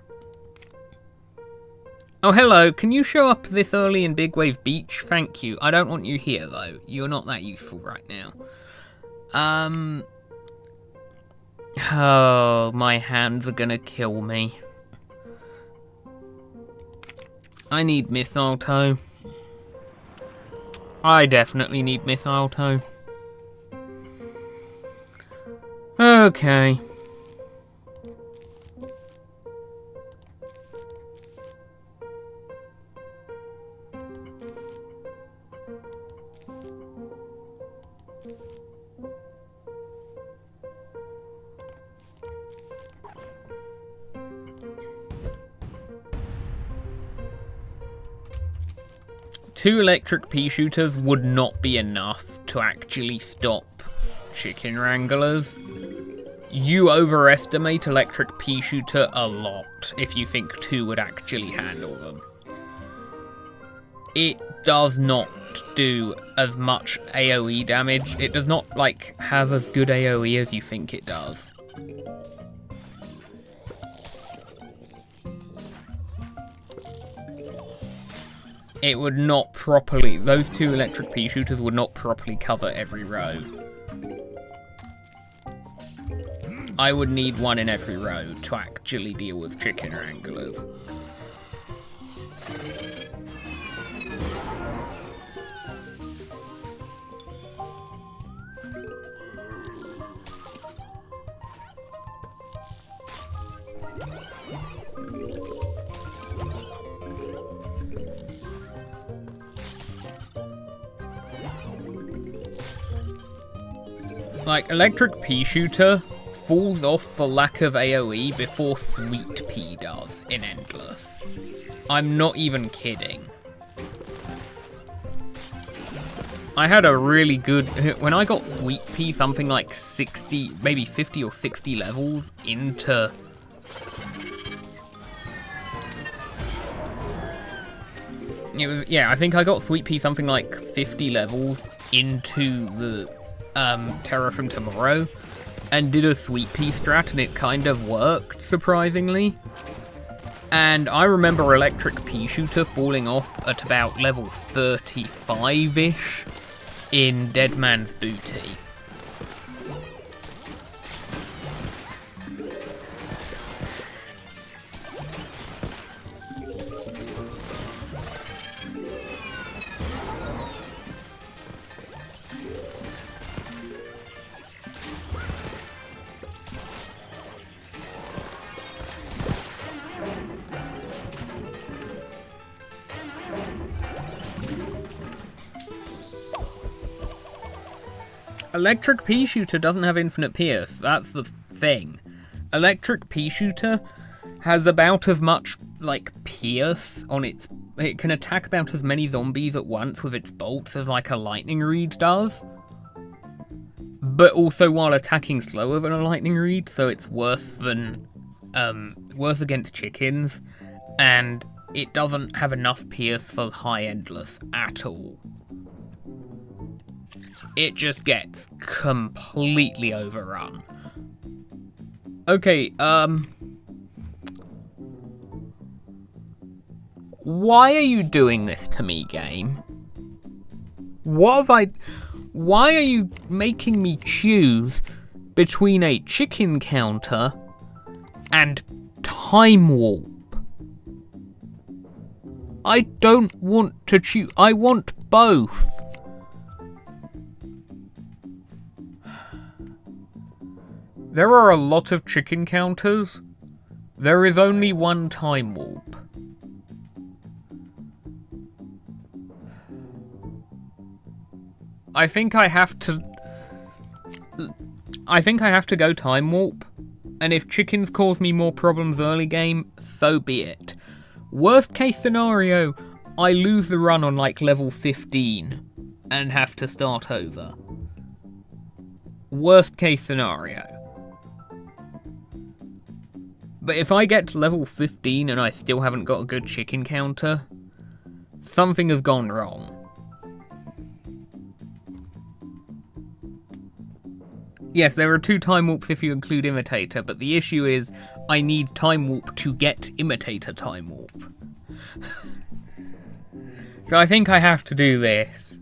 Oh, hello, can you show up this early in Big Wave Beach? Thank you. I don't want you here, though. You're not that useful right now. Oh, my hands are gonna kill me. I need mistletoe. I definitely need mistletoe. Okay. Two electric pea shooters would not be enough to actually stop chicken wranglers. You overestimate electric pea shooter a lot if you think two would actually handle them. It does not do as much AoE damage. It does not, like, have as good AoE as you think it does. It would not properly, those two electric pea shooters would not properly cover every row. I would need one in every row to actually deal with chicken wranglers. Like, electric pea shooter falls off for lack of AoE before sweet pea does in endless. I'm not even kidding. I had a really good, when I got sweet pea something like 60, maybe 50 or 60 levels into I think I got sweet pea something like 50 levels into the Terror from Tomorrow, and did a sweet pea strat, and it kind of worked, surprisingly. And I remember electric pea shooter falling off at about level 35-ish in Dead Man's Booty. Electric pea shooter doesn't have infinite pierce, that's the thing. Electric pea shooter has about as much, like, pierce on its... It can attack about as many zombies at once with its bolts as, like, a lightning reed does. But also while attacking slower than a lightning reed, so it's worse than... worse against chickens. And it doesn't have enough pierce for high endless at all. It just gets completely overrun. Okay, why are you doing this to me, game? What Why are you making me choose between a chicken counter and time warp? I don't want to choose. I want both. There are a lot of chicken counters. There is only one time warp. I think I have to go time warp, and if chickens cause me more problems early game, so be it. Worst case scenario, I lose the run on like level 15 and have to start over. Worst case scenario. But if I get to level 15 and I still haven't got a good chicken counter, something has gone wrong. Yes, there are 2 time warps if you include Imitator, but the issue is I need time warp to get Imitator time warp. So I think I have to do this.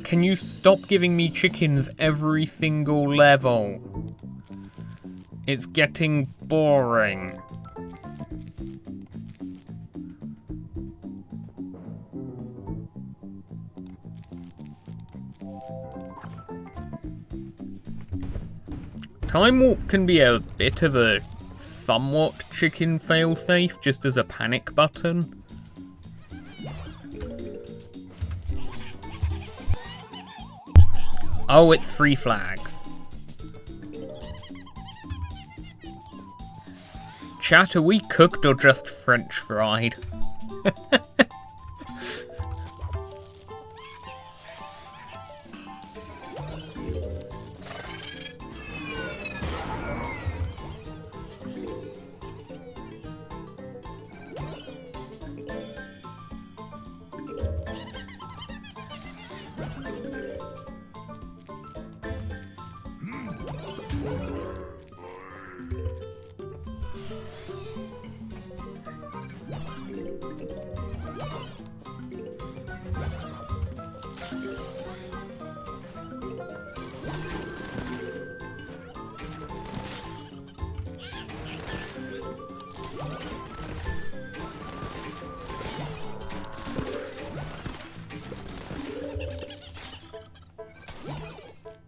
Can you stop giving me chickens every single level? It's getting boring. Time warp can be a bit of a somewhat chicken failsafe, just as a panic button. Oh, it's 3 flags. Chat, are we cooked or just French fried?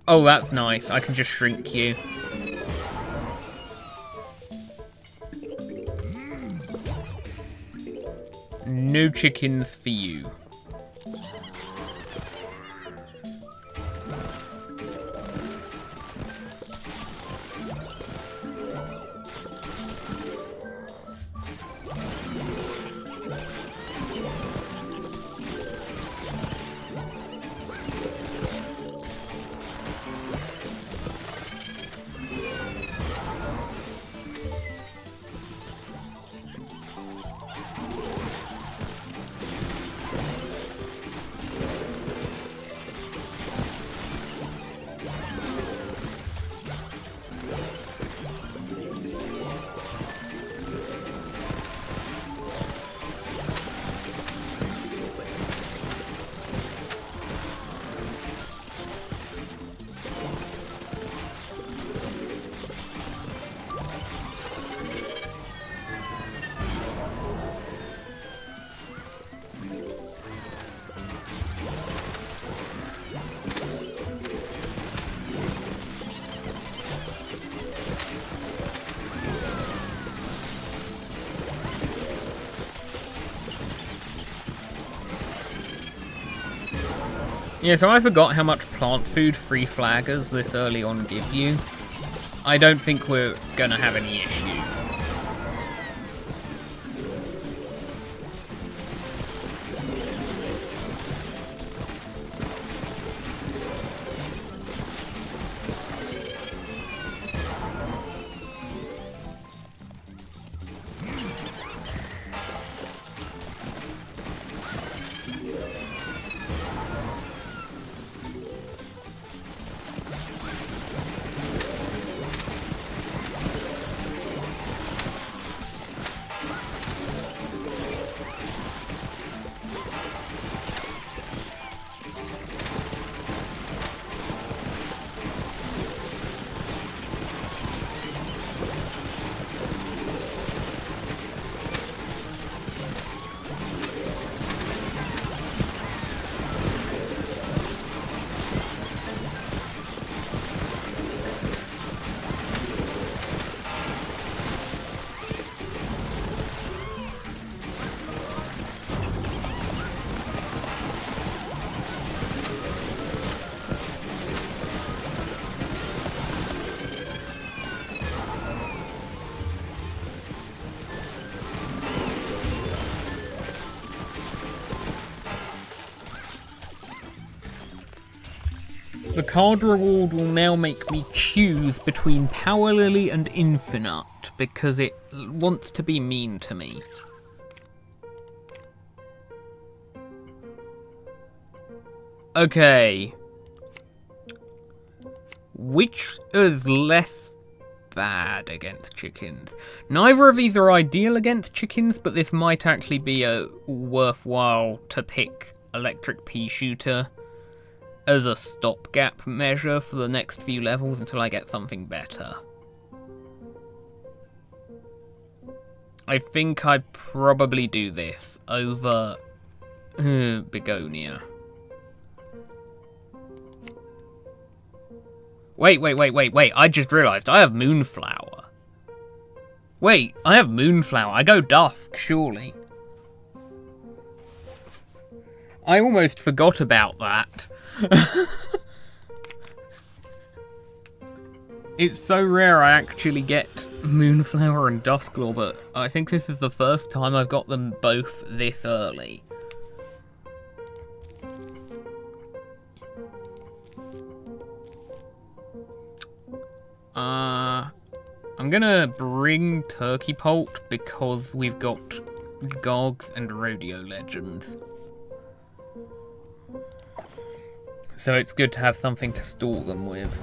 Oh, that's nice. I can just shrink you. No chickens for you. Yeah, so I forgot how much plant food free flaggers this early on give you. I don't think we're gonna have any issues. The card reward will now make me choose between Power Lily and Infinite, because it wants to be mean to me. Okay. Which is less bad against chickens? Neither of these are ideal against chickens, but this might actually be a worthwhile to pick Electric Pea Shooter as a stopgap measure for the next few levels until I get something better. I think I'd probably do this over Begonia. Wait, I just realised I have Moonflower. Wait, I have Moonflower. I go Dusk, surely. I almost forgot about that. It's so rare I actually get Moonflower and Dusklaw, but I think this is the first time I've got them both this early. I'm gonna bring Turkey Poult because we've got Gogs and Rodeo Legends. So it's good to have something to store them with.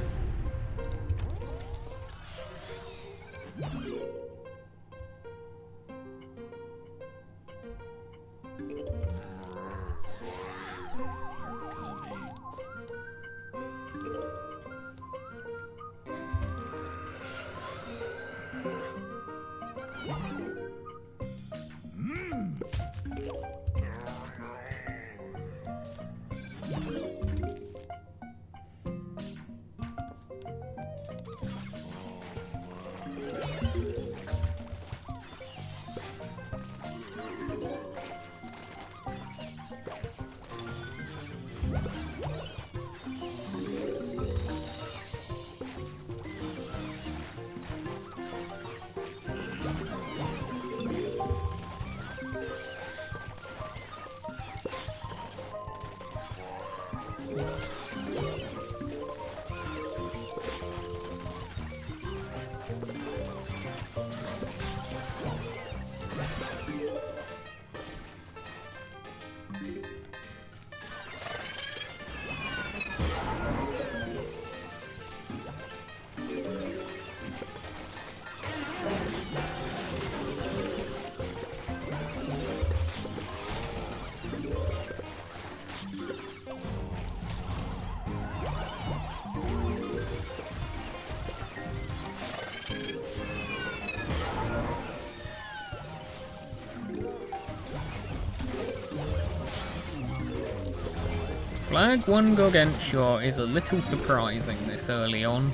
Flag 1 Gargantua is a little surprising this early on.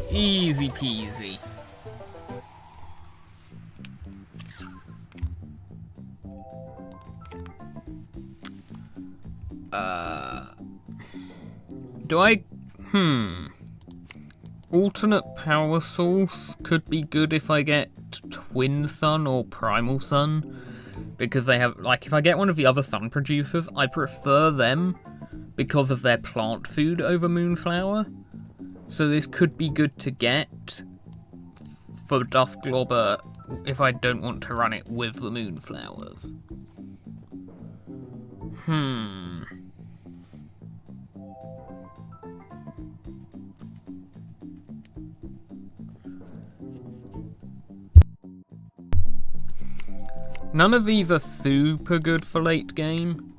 Easy peasy. Do I... alternate power source could be good if I get Twin Sun or Primal Sun, because they have, like, if I get one of the other sun producers, I prefer them because of their plant food over Moonflower. So this could be good to get for Dustglobber if I don't want to run it with the Moonflowers. None of these are super good for late game.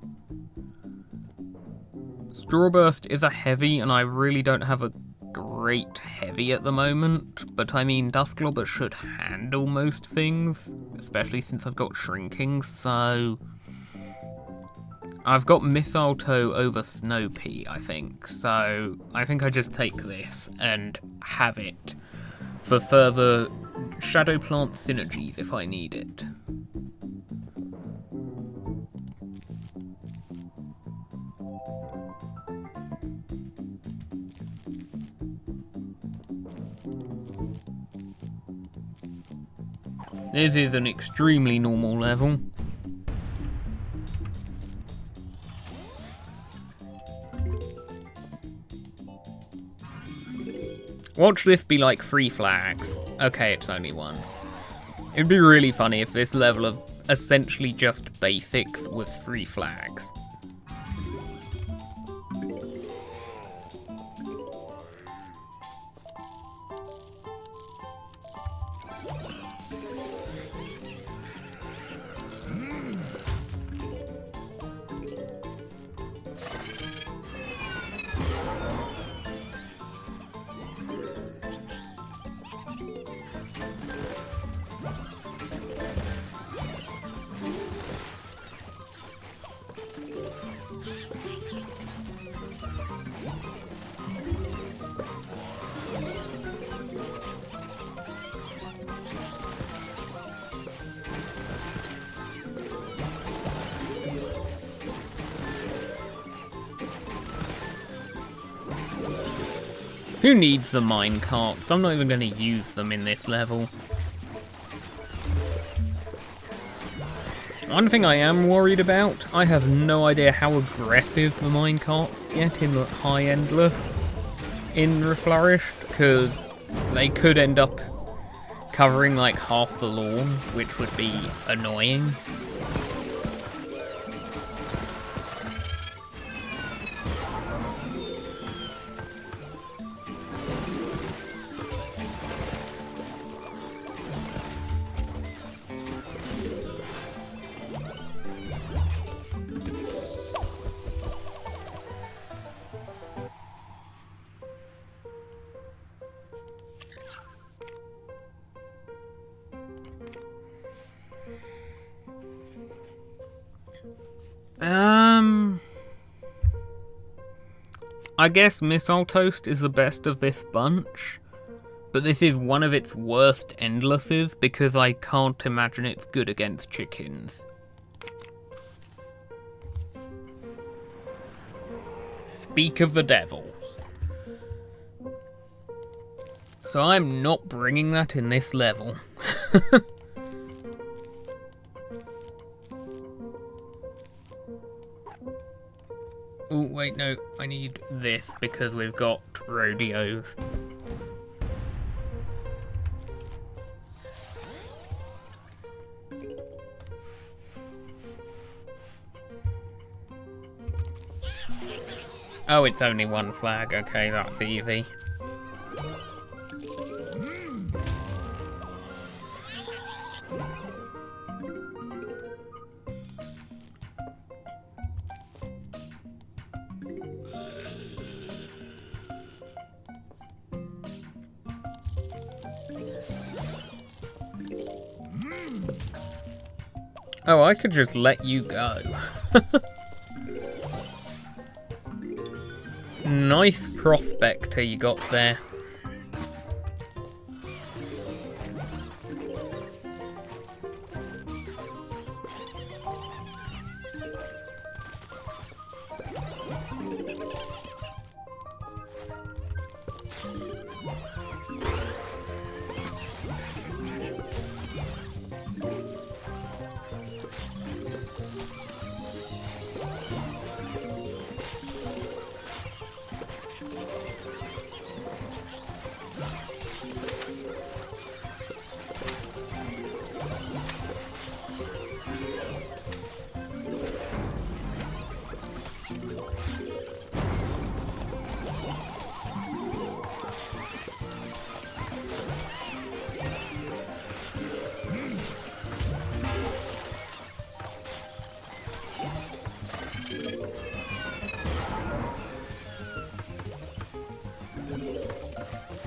Strawburst is a heavy, and I really don't have a great heavy at the moment, but I mean, Dustglobber should handle most things, especially since I've got Shrinking, so I've got Mistletoe over Snow Pea, I think, so I think I just take this and have it for further Shadow Plant synergies if I need it. This is an extremely normal level. Watch this be like 3 flags. Okay, it's only 1. It'd be really funny if this level of essentially just basics was 3 flags. Who needs the minecarts? I'm not even going to use them in this level. One thing I am worried about, I have no idea how aggressive the minecarts get in the high endless in Reflourished, because they could end up covering like half the lawn, which would be annoying. I guess Missile Toast is the best of this bunch, but this is one of its worst endlesses because I can't imagine it's good against chickens. Speak of the devil. So I'm not bringing that in this level. Oh, wait, no, I need this because we've got rodeos. Oh, it's only 1 flag. Okay, that's easy. Oh, I could just let you go. Nice prospector you got there.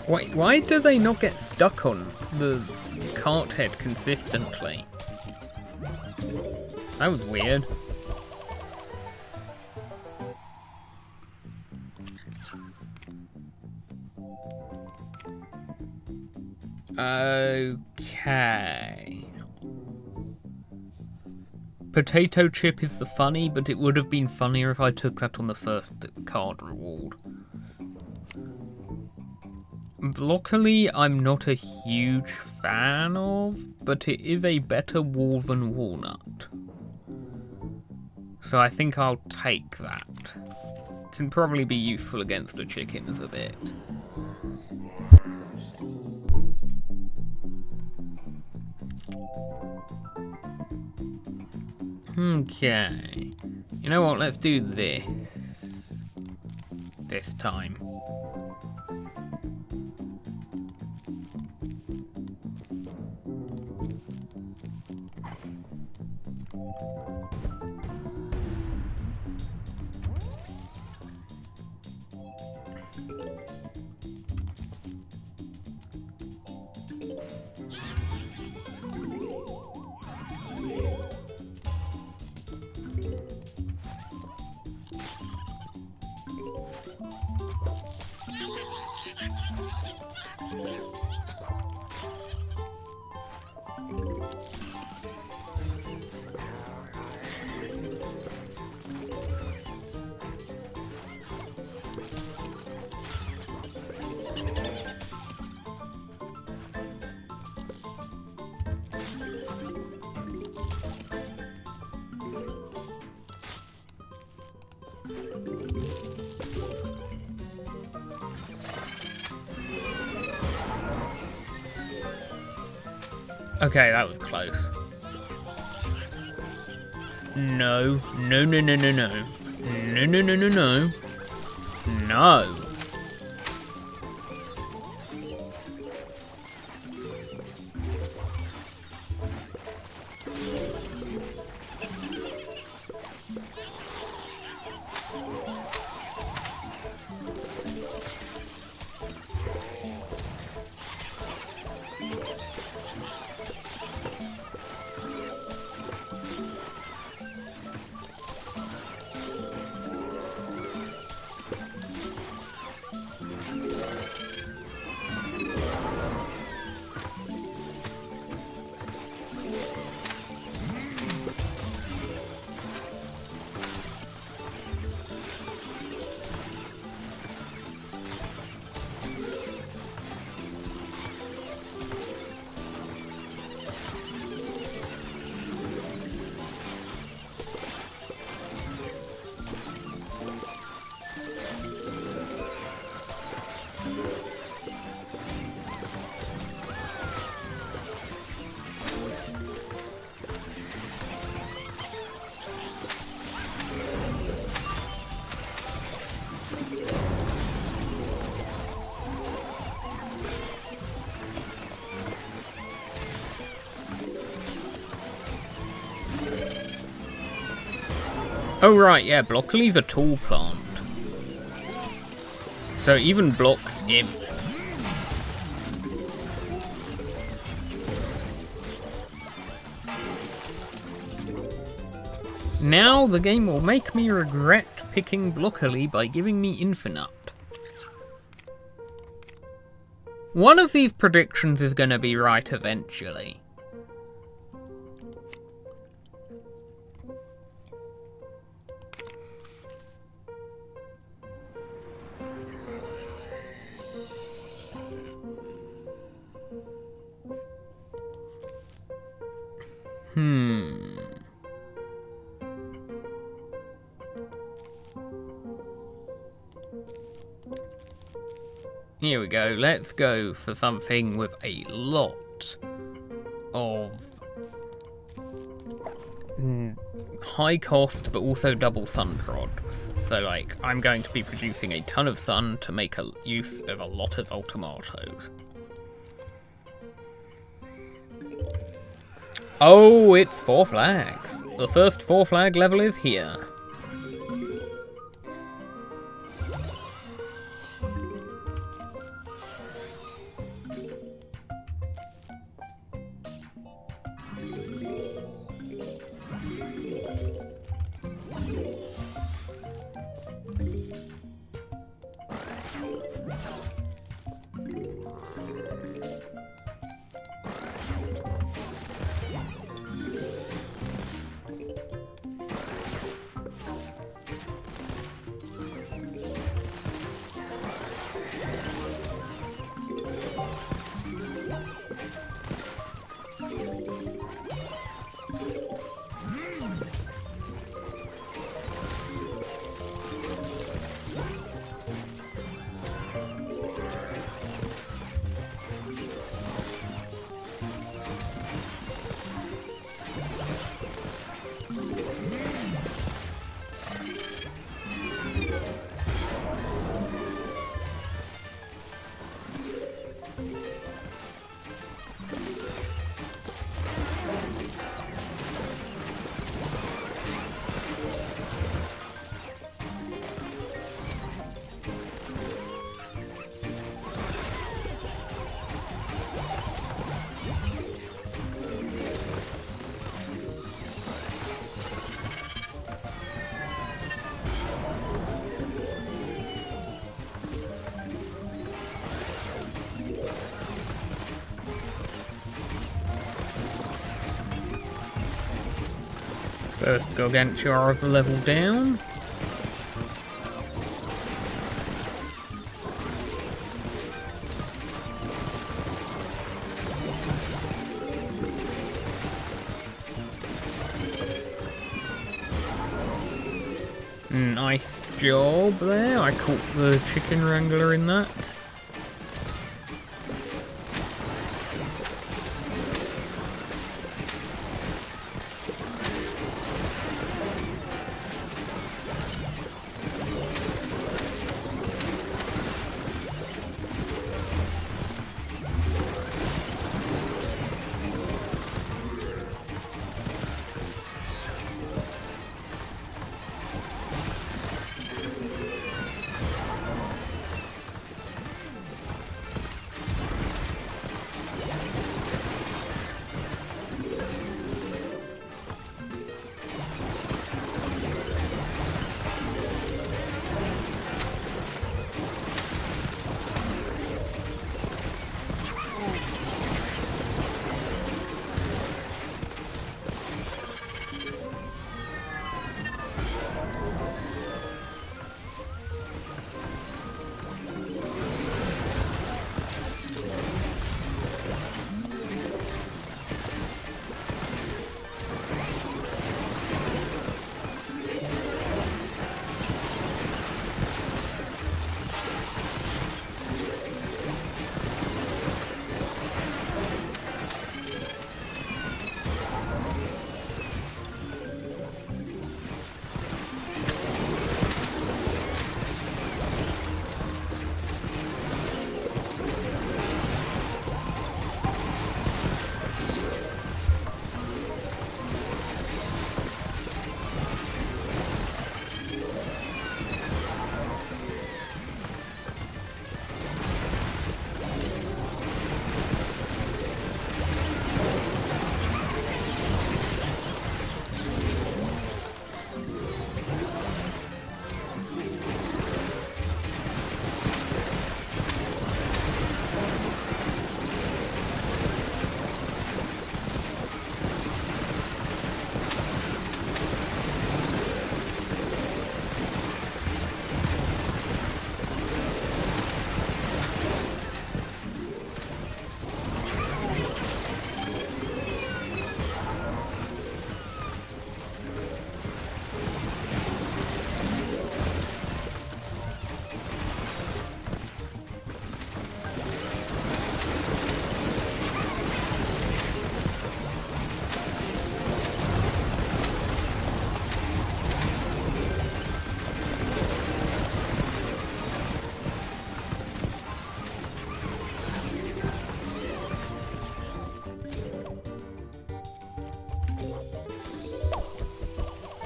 Wait, why do they not get stuck on the cart head consistently? That was weird. Okay. Potato chip is the funny, but it would have been funnier if I took that on the first card reward. Broccoli, I'm not a huge fan of, but it is a better wall than walnut. So I think I'll take that. Can probably be useful against the chickens a bit. Okay. You know what? Let's do this. This time. Okay, that was close. No. No, no, no, no, no. No, no, no, no, no. No. Oh right, yeah, broccoli's a tall plant. So it even blocks imps. Now the game will make me regret picking broccoli by giving me infinite. One of these predictions is gonna be right eventually. Here we go, let's go for something with a lot of high cost but also double sun prods. So like, I'm going to be producing a ton of sun to make use of a lot of ultimatos. Oh, it's 4 flags. The first 4 flag level is here. First Gargantua of the level down. Nice job there. I caught the chicken wrangler in that.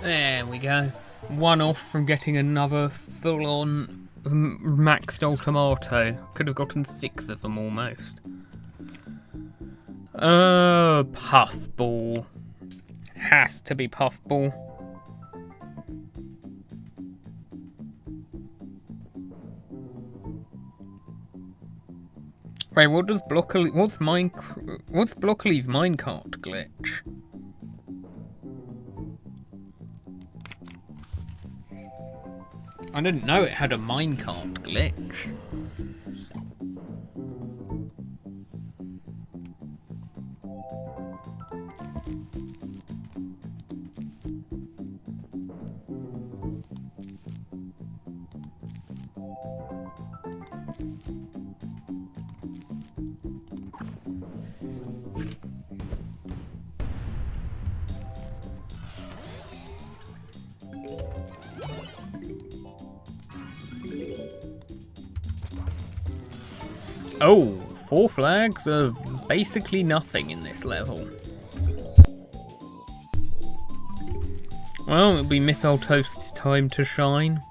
There we go. One off from getting another full-on maxed Ultimato. Could have gotten 6 of them almost. Puffball. Has to be Puffball. Wait, what does Blockly... What's Blockly's minecart glitch? I didn't know it had a minecart glitch. Oh, 4 flags of basically nothing in this level. Well, it'll be Missile Toast's time to shine.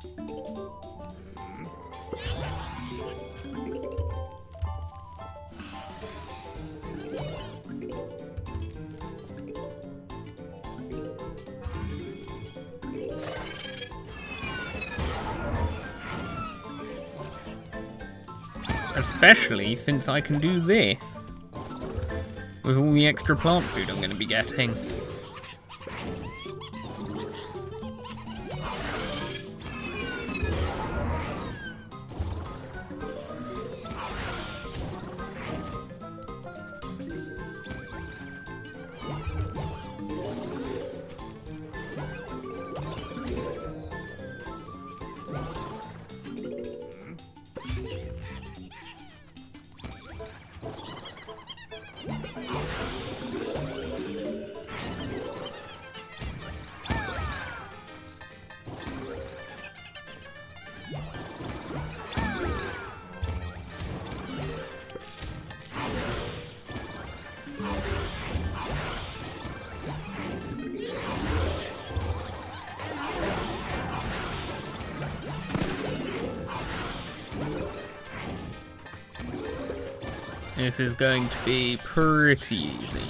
Especially since I can do this with all the extra plant food I'm going to be getting. This is going to be pretty easy.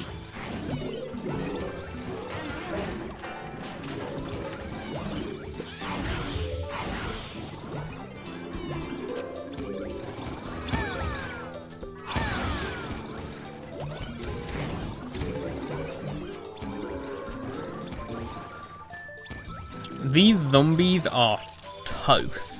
These zombies are toast.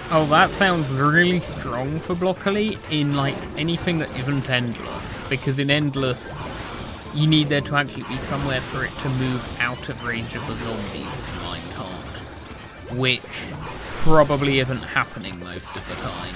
Oh, that sounds really strong for Blockly in, like, anything that isn't Endless. Because in Endless, you need there to actually be somewhere for it to move out of range of the zombies if mine can't. Which probably isn't happening most of the time.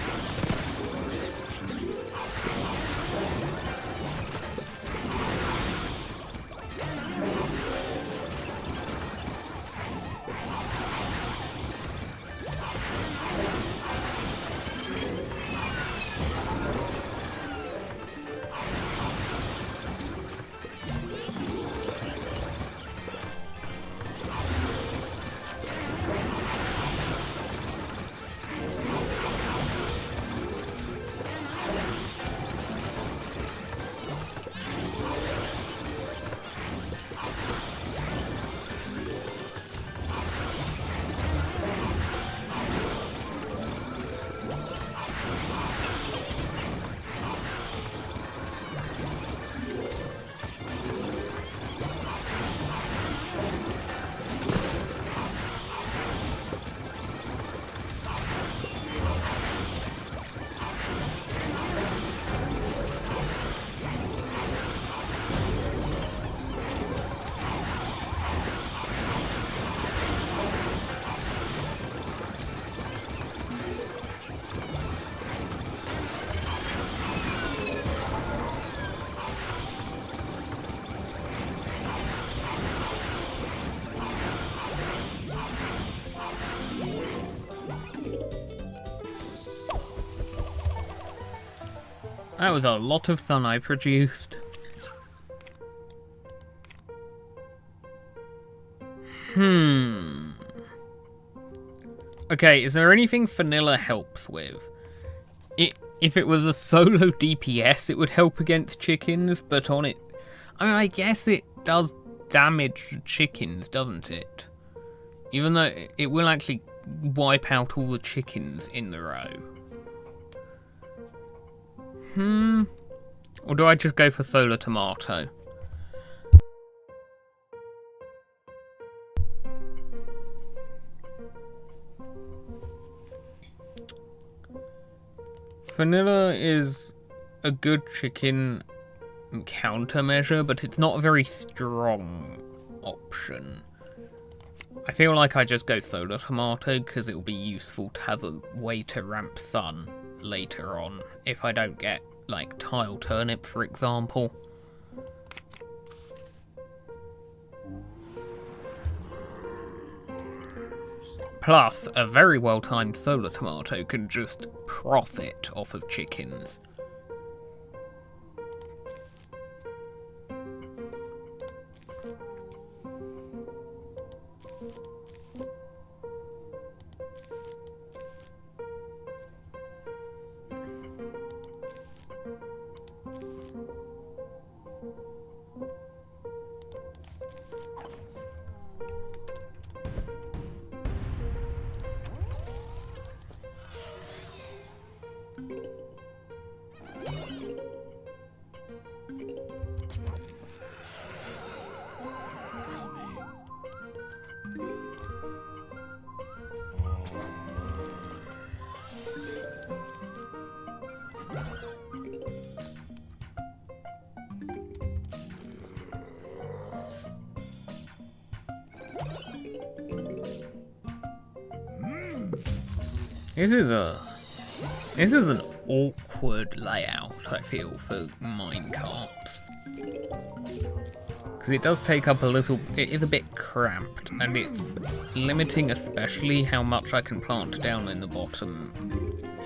That was a lot of fun I produced. Okay, is there anything vanilla helps with? If it was a solo DPS, it would help against chickens, but on it... I mean, I guess it does damage chickens, doesn't it? Even though it will actually wipe out all the chickens in the row. Or do I just go for Solar Tomato? Vanilla is a good chicken countermeasure, but it's not a very strong option. I feel like I just go Solar Tomato because it will be useful to have a way to ramp Sun later on if I don't get like tile turnip, for example. Plus, a very well-timed solar tomato can just profit off of chickens. This is an awkward layout, I feel, for minecarts. Because it does take up a little... It is a bit cramped, and it's limiting especially how much I can plant down in the bottom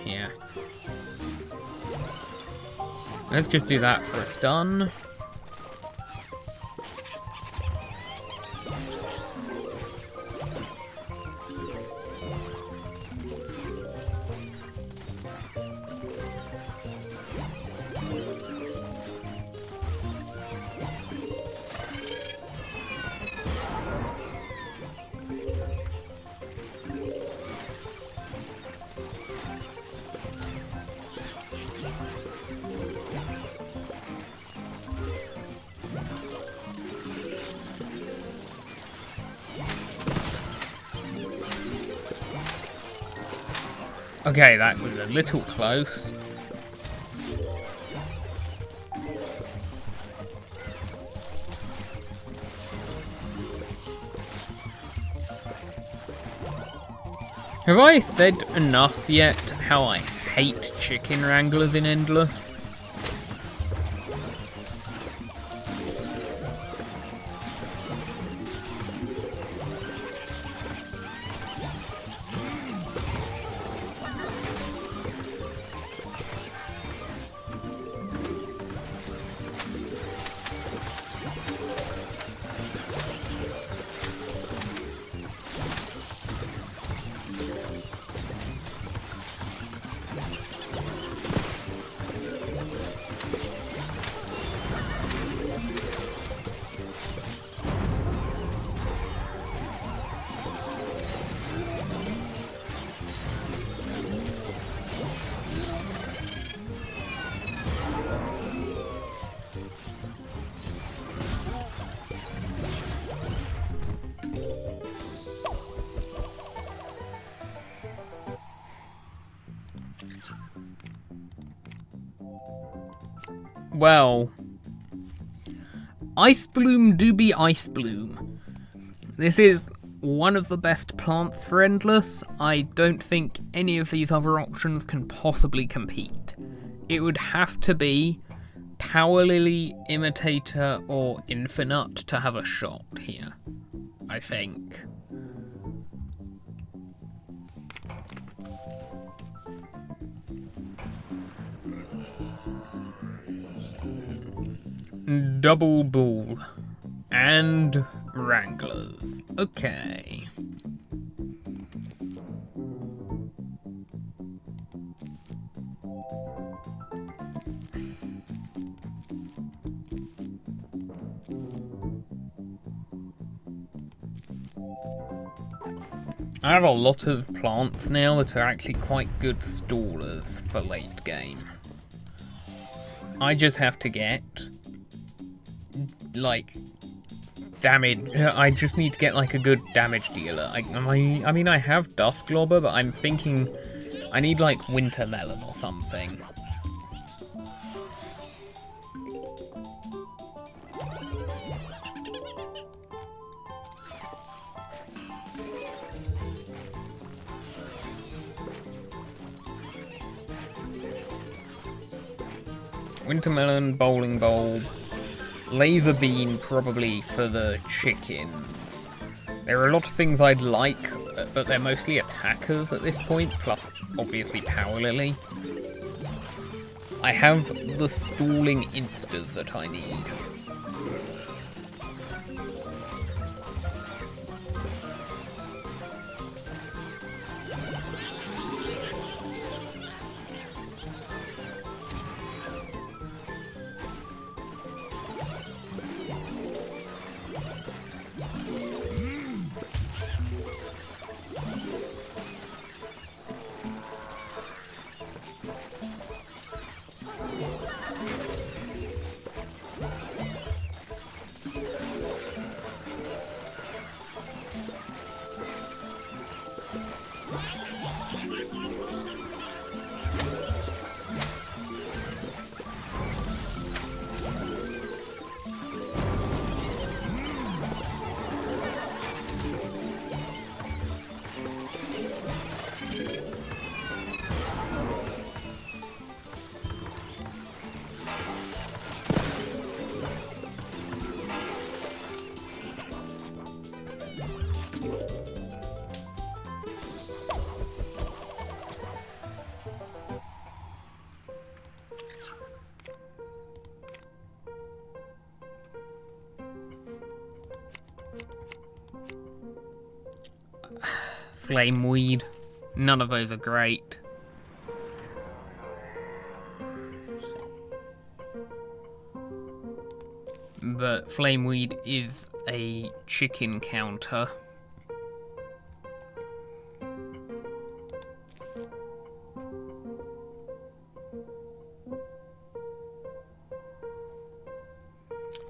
here. Let's just do that for a stun. Okay, that was a little close. Have I said enough yet how I hate chicken wranglers in Endless? Well, Ice Bloom do be Ice Bloom. This is one of the best plants for Endless. I don't think any of these other options can possibly compete. It would have to be Power Lily, Imitator, or Infinite to have a shot here, I think. Double Bull and Wranglers. Okay. I have a lot of plants now that are actually quite good stallers for late game. I just have to get like damage. I just need to get like a good damage dealer. I mean, I have Dust Globber, but I'm thinking I need like Winter Melon or something. Wintermelon, bowling bulb, laser bean probably for the chickens. There are a lot of things I'd like, but they're mostly attackers at this point, plus obviously Power Lily. I have the stalling instas that I need. Flameweed. None of those are great. But Flameweed is a chicken counter.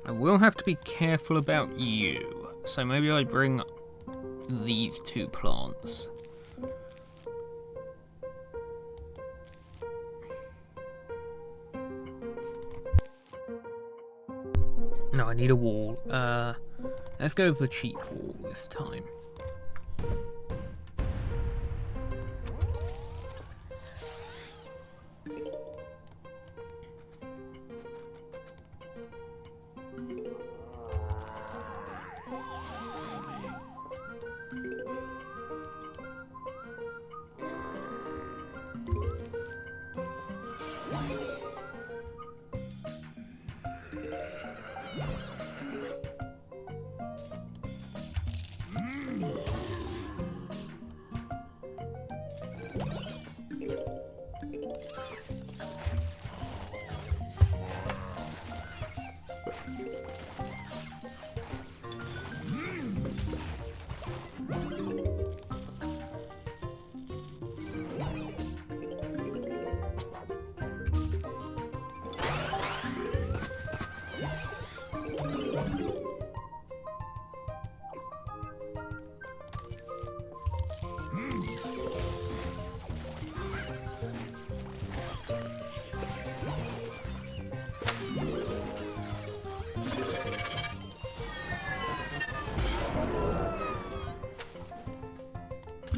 I will have to be careful about you. So maybe I bring these two plants. No, I need a wall. Let's go with the cheap wall this time.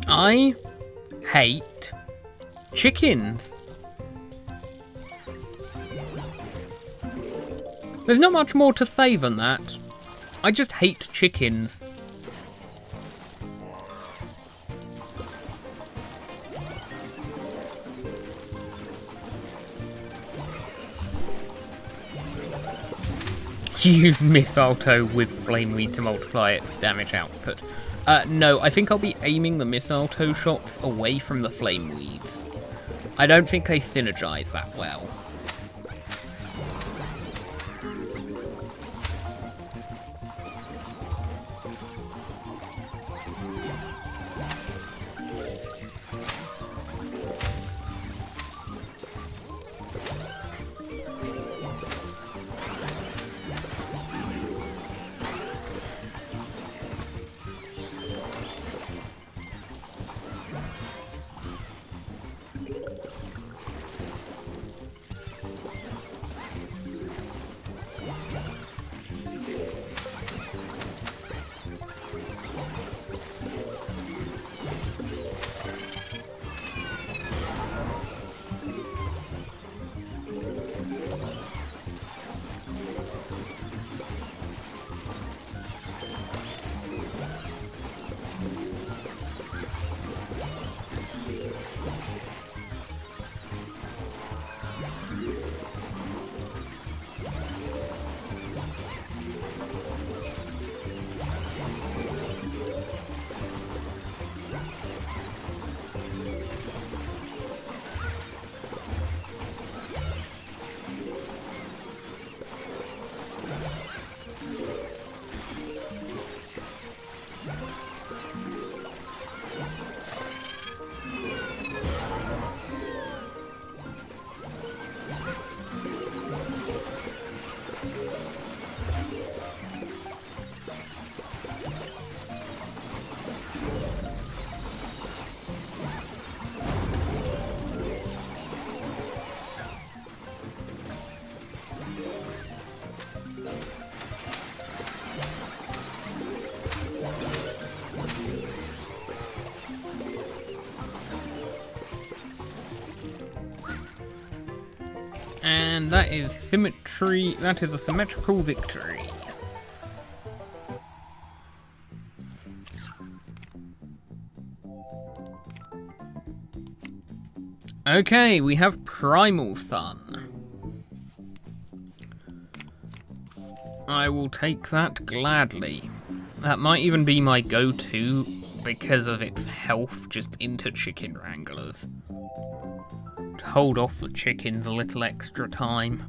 I hate chickens. There's not much more to say than that. I just hate chickens. Use Mistletoe with Flameweed to multiply its damage output. No, I think I'll be aiming the Mistletoe shots away from the Flameweeds. I don't think they synergize that well. And that is symmetry. That is a symmetrical victory. Okay, we have Primal Sun. I will take that gladly. That might even be my go-to because of its health just into chicken wranglers. To hold off the chickens a little extra time.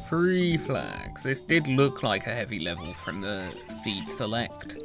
Three flags. This did look like a heavy level from the seed select.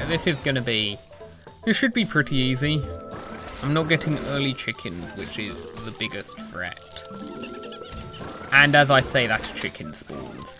This is gonna be... This should be pretty easy. I'm not getting early chickens, which is the biggest threat. And as I say, that's chicken spawns.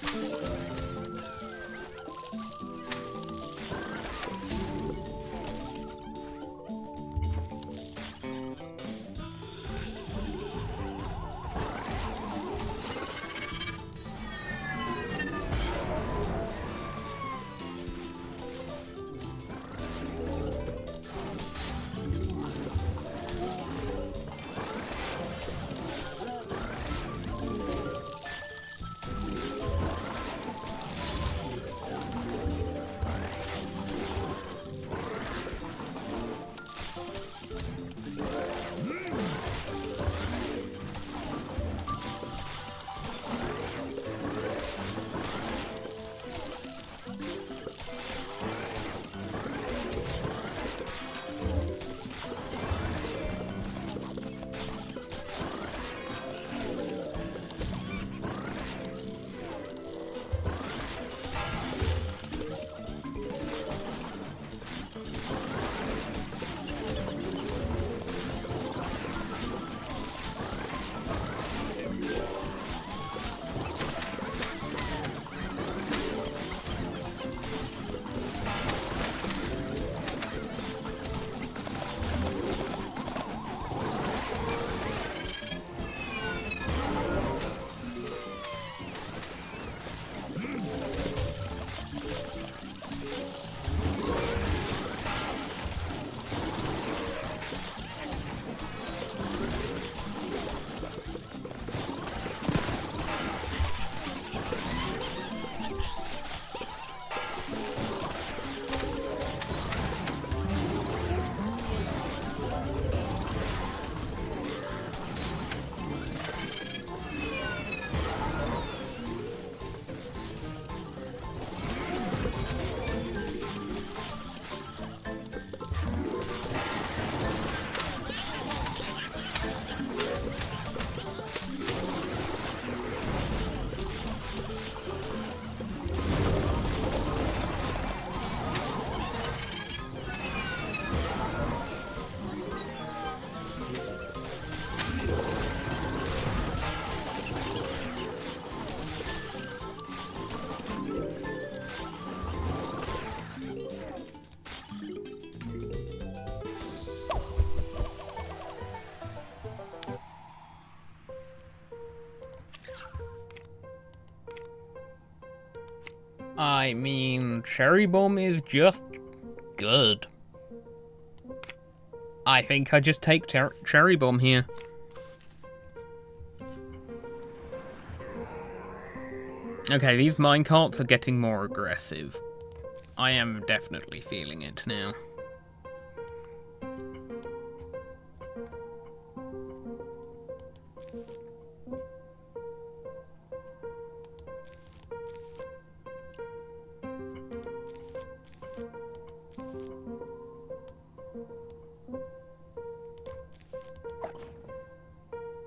I mean, Cherry Bomb is just good. I think I just take Cherry Bomb here. Okay, these minecarts are getting more aggressive. I am definitely feeling it now.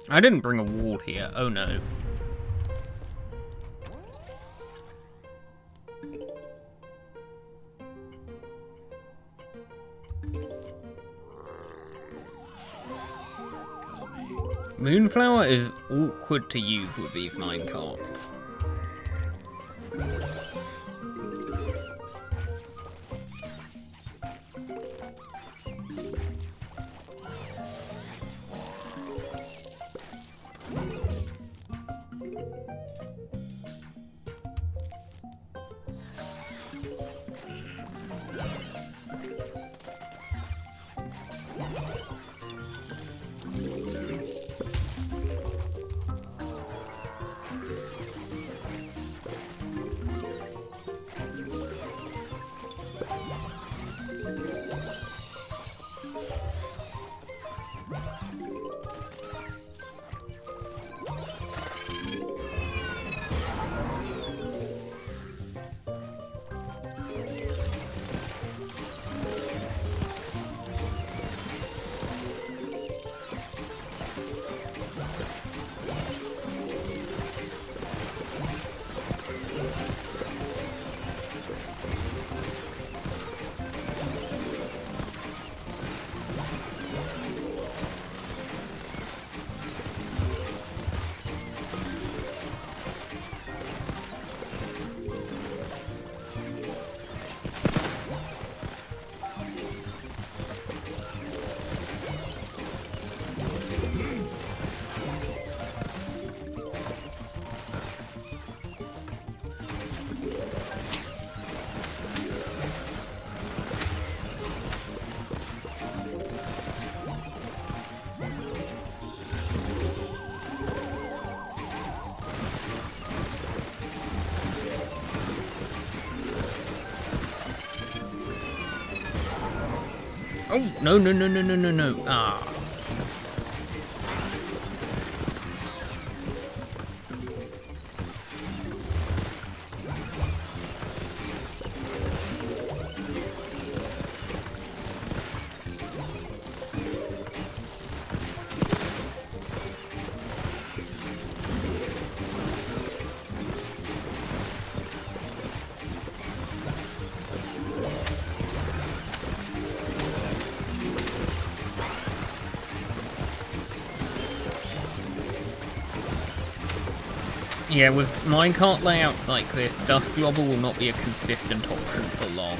I didn't bring a wall here. Oh no. Moonflower is awkward to use with these minecarts. Oh, no, no, no, no, no, no, no. Ah. Yeah, with minecart layouts like this, Dust Globber will not be a consistent option for long.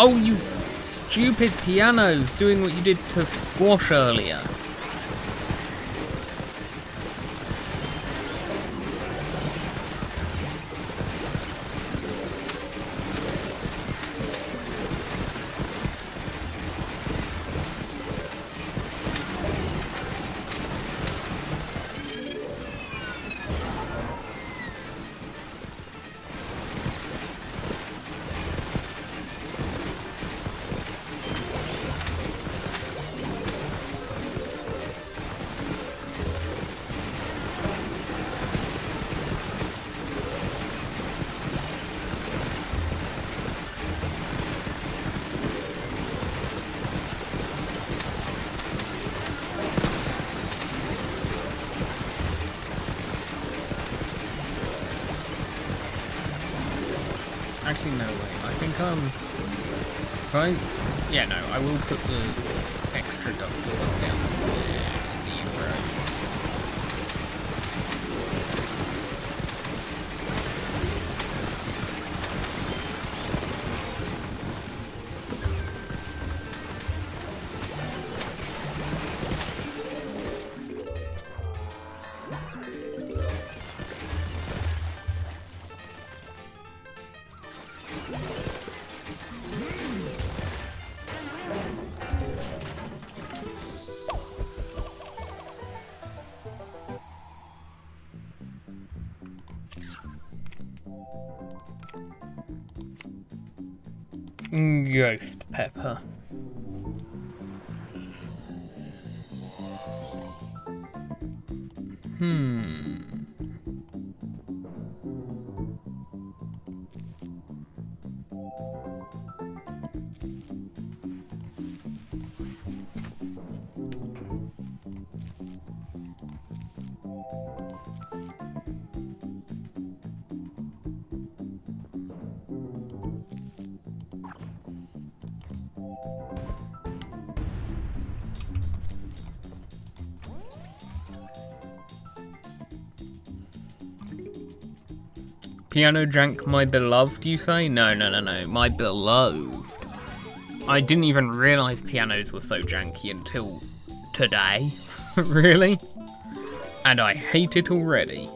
Oh, you stupid pianos, doing what you did to Squash earlier. come. Right? Yeah, no, I will put the extra dust doors down there in these rows. Ghost pepper. Piano drank my beloved, you say? No, my beloved. I didn't even realise pianos were so janky until today. Really? And I hate it already.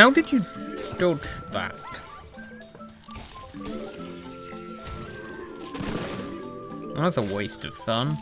How did you dodge that? That's a waste of sun.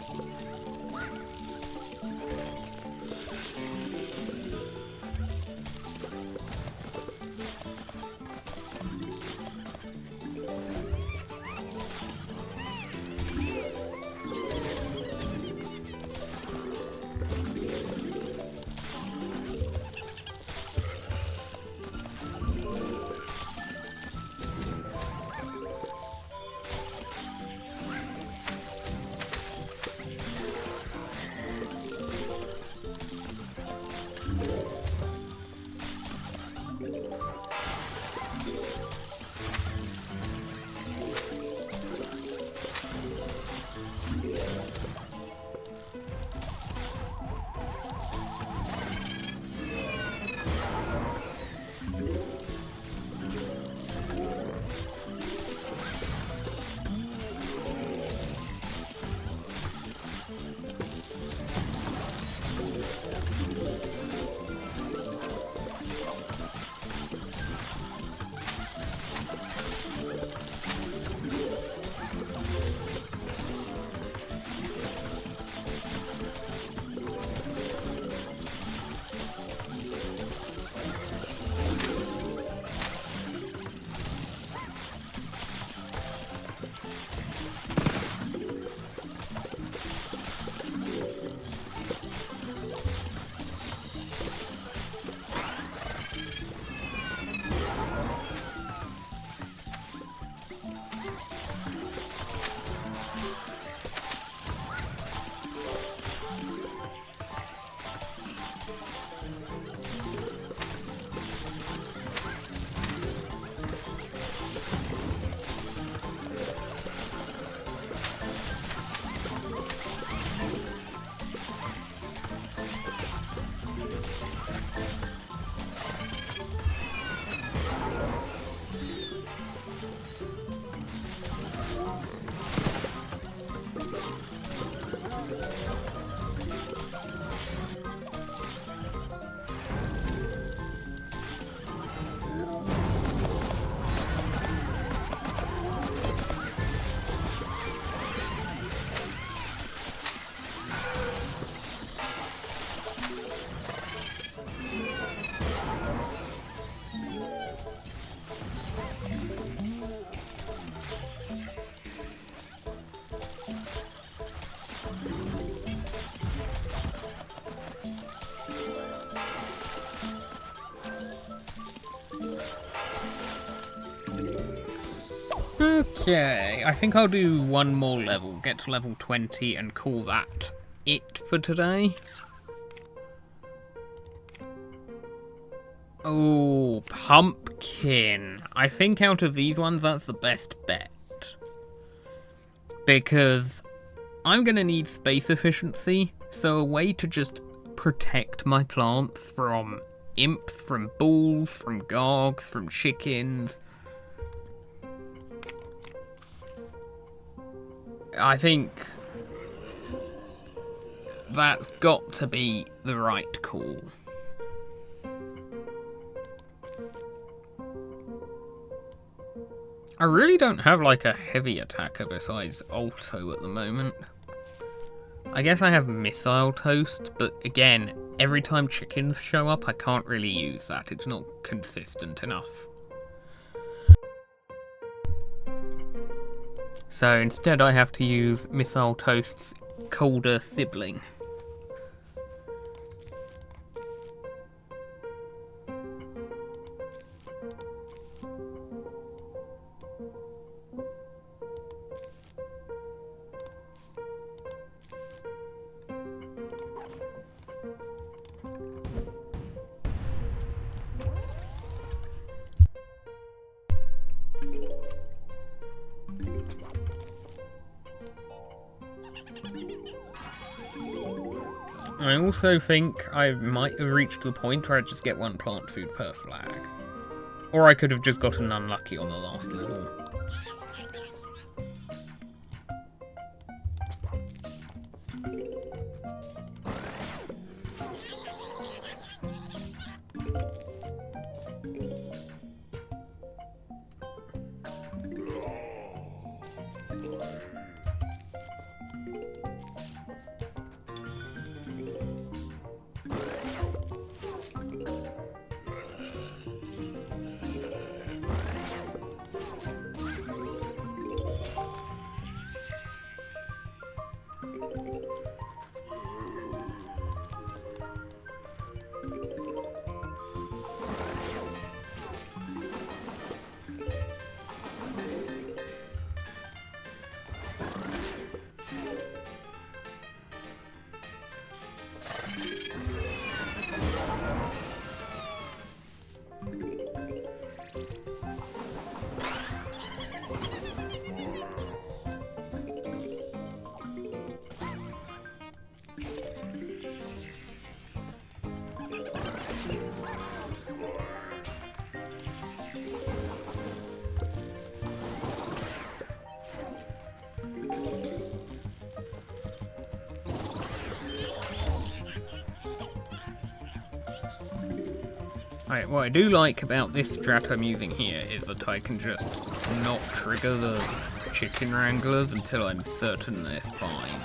Okay, I think I'll do one more level, get to level 20 and call that it for today. Oh, pumpkin. I think out of these ones, that's the best bet. Because I'm going to need space efficiency, so a way to just protect my plants from imps, from bulls, from gargs, from chickens. I think that's got to be the right call. I really don't have like a heavy attacker besides Alto at the moment. I guess I have Missile Toast, but again, every time chickens show up I can't really use that, it's not consistent enough. So instead I have to use Missile Toast's colder sibling. I also think I might have reached the point where I just get one plant food per flag. Or I could have just gotten unlucky on the last level. Right, what I do like about this strat I'm using here is that I can just not trigger the chicken wranglers until I'm certain they're fine.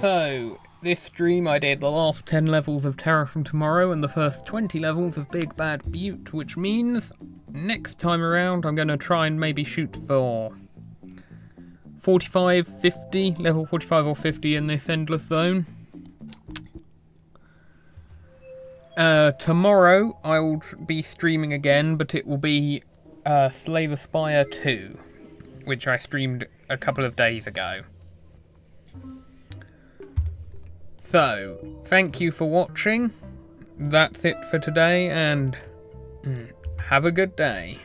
So, this stream I did the last 10 levels of Terror from Tomorrow and the first 20 levels of Big Bad Butte, which means next time around I'm going to try and maybe shoot for 45, 50, level 45 or 50 in this endless zone. Tomorrow I will be streaming again, but it will be Slay the Spire 2, which I streamed a couple of days ago. So, thank you for watching. That's it for today, and have a good day.